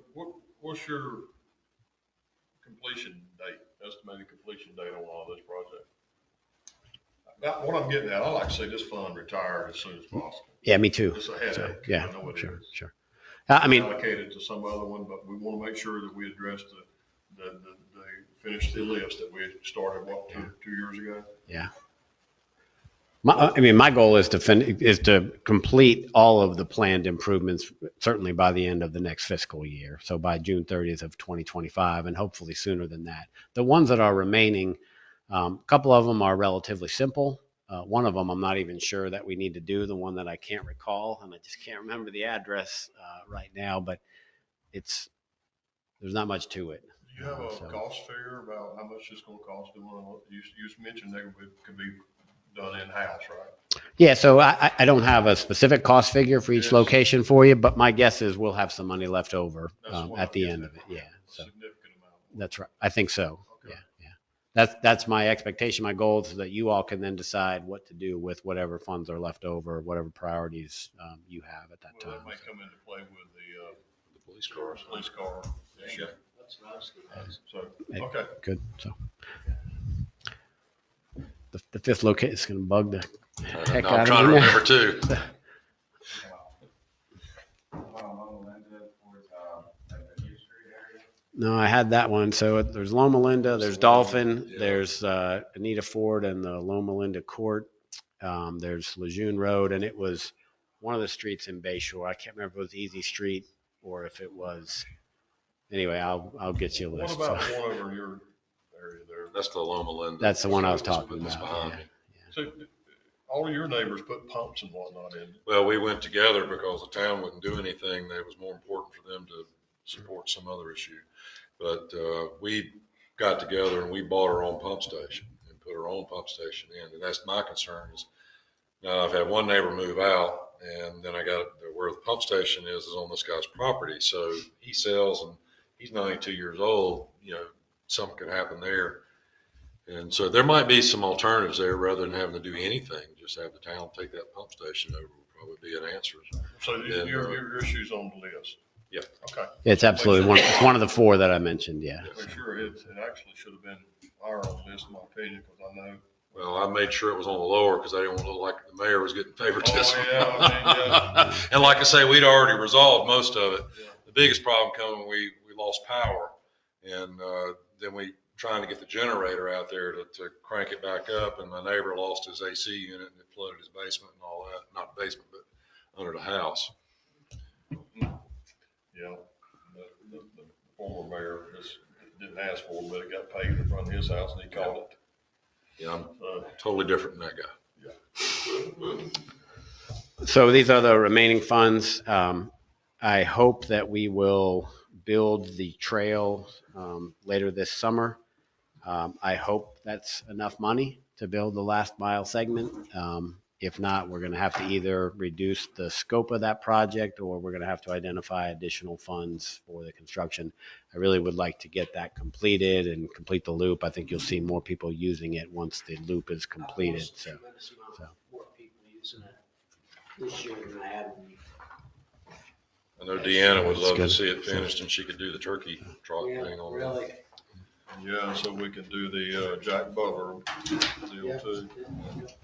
what's your completion date, estimated completion date on all this project? What I'm getting at, I like to see this fund retired as soon as possible. Yeah, me too. It's a headache. So, yeah, I know it sure, is. sure. I mean, Allocated to some other one, but we want to make sure that we address finish the list that we started, two years ago? yeah. My goal is to complete all of the planned improvements, certainly by the end of the next fiscal year. So by June 30th of 2025, and hopefully sooner than that. The ones that are remaining, a couple of them are relatively simple. One of them I'm not even sure that we need to do, the one that I can't recall, and I just can't remember the address right now, but there's not much to it. Do you have a cost figure about how much it's going to cost? You mentioned there could be done in-house, right? Yeah, so I don't have a specific cost figure for each Yes. location for you, but my guess is we'll have some money left over That's what at I'm the getting end at. of it. Yeah, A so significant amount. that's right. I think so. Okay. Yeah. That's my expectation, my goal, so that you all can then decide what to do with whatever funds are left over, whatever priorities you have at that Well, time. that may come into play with The police cars. the police car issue. That's what I was gonna ask. So, Hey. okay. Good. So the fifth location is going to bug the heck I'm out trying of to me. remember too. No, I had that one. So there's Loma Linda, there's Dolphin, Yeah. there's Anita Ford and the Loma Linda Court. There's Lejeune Road, and it was one of the streets in Bayshore. I can't remember if it was Easy Street or if it was. Anyway, I'll get you a What list. about So one over in your area there? That's the Loma Linda. that's the one I was talking That's about. behind Yeah. me. So all of your neighbors put pumps and whatnot in. Well, we went together because the town wouldn't do anything. It was more important for them to support some other issue. But we got together and we bought our own pump station and put our own pump station in. And that's my concern is now I've had one neighbor move out and then I got where the pump station is on this guy's property. So he sells and he's 92 years old. You know, something could happen there. And so there might be some alternatives there rather than having to do anything. Just have the town take that pump station over would probably be an answer. So Yeah. your issue's on the list. Yeah. Okay. It's absolutely one. It's one of the four that I mentioned. Yeah. Make sure it actually should have been higher on the list, in my opinion, because I know. Well, I made sure it was on the lower because I didn't want to look like the mayor was getting favoritism. Oh, yeah, I mean, yeah. And like I say, we'd already resolved most of it. Yeah. The biggest problem coming, we lost power. And then we trying to get the generator out there to crank it back up. And my neighbor lost his AC unit and it flooded his basement and all that. Not the basement, but under the house. Yeah. The former mayor just didn't ask for it, but it got paid in front of his house and he called it. Yeah, I'm totally different than that guy. So these are the remaining funds. I hope that we will build the trail later this summer. I hope that's enough money to build the last mile segment. If not, we're going to have to either reduce the scope of that project or we're going to have to identify additional funds for the construction. I really would like to get that completed and complete the loop. I think you'll see more people using it once the loop is completed. So, Tremendous amount more people using it this year than I have. I know Deanna would love to good. see it finished and she could do the turkey trot Yeah, thing on it. really. Yeah, so we can do the Jack Butler deal too.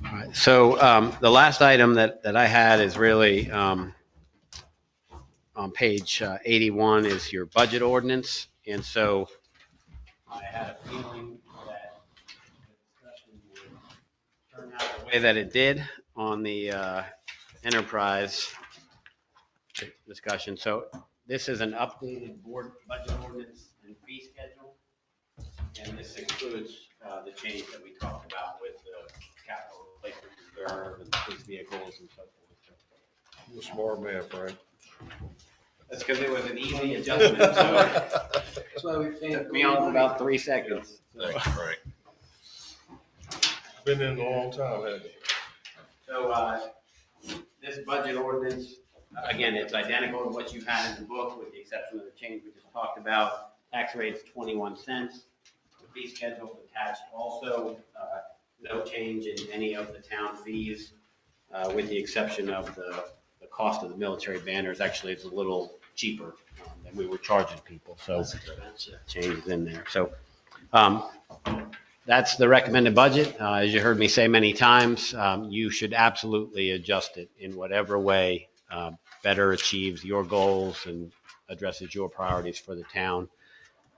all right. So the last item that I had is really on page 81 is your budget ordinance. And so I had a feeling that the discussion would turn out the way that it did on the enterprise discussion. So this is an updated board budget ordinance and fee schedule. And this includes the change that we talked about with the capital replacement reserve and police vehicles and so forth. You're a smart man, Frank. That's because it was an easy adjustment, so That's why we it paid. took me on about 3 seconds. Thanks, Frank. Been in a long time, hasn't you? So this budget ordinance, again, it's identical to what you had in the book with the exception of the change we just talked about. Tax rate's 21 cents. The fee schedule attached also, no change in any of the town fees, with the exception of the cost of the military banners. Actually, it's a little cheaper than we were charging people, so changes in there. So that's the recommended budget. As you heard me say many times, you should absolutely adjust it in whatever way better achieves your goals and addresses your priorities for the town.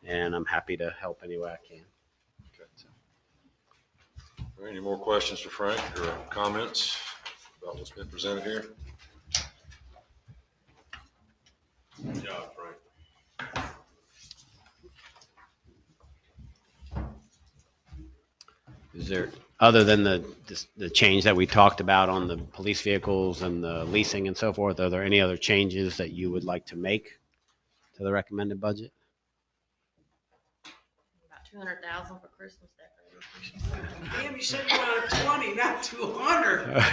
And I'm happy to help any way I can. Are there any more questions for Frank or comments about what's been presented here? Good job, Frank. Is there, other than the change that we talked about on the police vehicles and the leasing and so forth, are there any other changes that you would like to make to the recommended budget? About 200,000 for Christmas decorations. Damn, you said you wanted 20, not 200.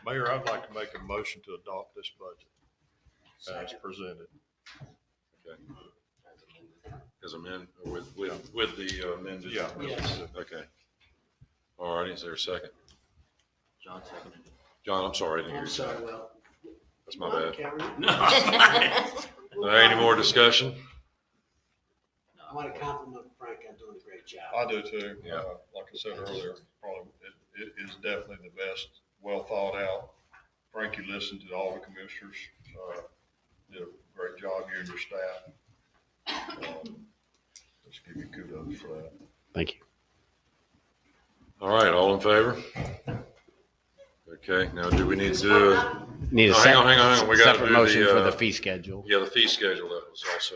Mayor, I'd like to make a motion to adopt this budget as presented. As amended, with the amended? Yeah. Yes. Okay. All right, is there a second? John seconded it. John, I'm sorry, I didn't hear I'm you. sorry, Will. That's my bad. No. All right, any more discussion? I want to compliment Frank on doing a great job. I do too. Yeah. Like I said earlier, probably, it is definitely the best, well thought out. Frankie listened to all the commissioners, did a great job, you and your staff. Let's give you kudos for that. Thank you. All right, all in favor? Okay, now do we need to do a, Need a hang on, we gotta separate do motion the, for the fee schedule. yeah, the fee schedule, that was also,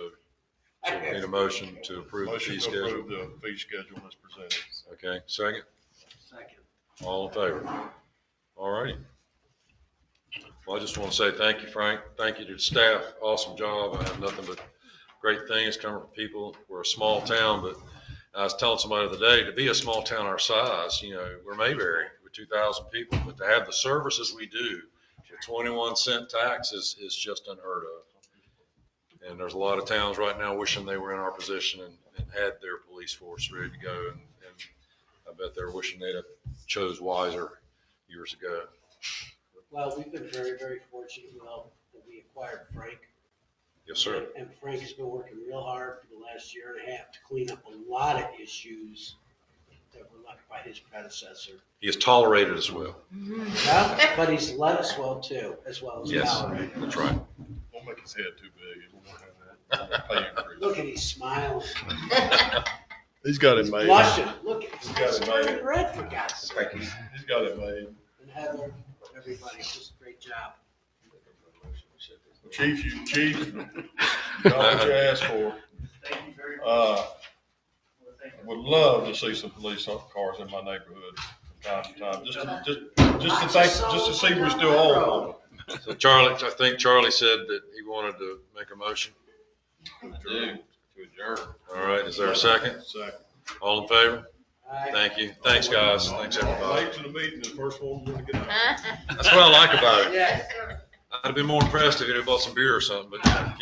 so we need a motion to approve the Motion fee to schedule. approve the fee schedule as presented. Okay, second, Second. all in favor? All righty. Well, I just want to say thank you, Frank. Thank you to the staff. Awesome job. I have nothing but great things coming from people. We're a small town, but I was telling somebody the other day, to be a small town our size, you know, we're Mayberry with 2,000 people, but to have the services we do, the 21-cent tax is just unheard of. And there's a lot of towns right now wishing they were in our position and had their police force ready to go. And I bet they're wishing they'd have chose wiser years ago. Well, we've been very, very fortunate, Will, that we acquired Frank. Yes, sir. And Frank has been working real hard for the last year and a half to clean up a lot of issues that were left by his predecessor. He is tolerated as well. Yeah, but he's led us well too, as well as Yes, tolerated. that's right. Don't make his head too big. He won't have that pay increase. Look at, he's smiling. He's got it He's made. blushing. Look at, He's got he's it turning made. red for God's sake. He's got it made. And Heather, everybody, just a great job. Chief, you got what you asked for. Thank you very much. Would love to see some police cars in my neighborhood from time to time, just to see we're still on. So Charlie, I think Charlie said that he wanted to make a motion. To adjourn. All right, is there a second? Second. All in favor? Aye. Thank you. Thanks, guys. Thanks, everybody. Late to the meeting, the first one we're gonna get out. That's what I like about it. Yeah. I'd have been more impressed if he'd have bought some beer or something, but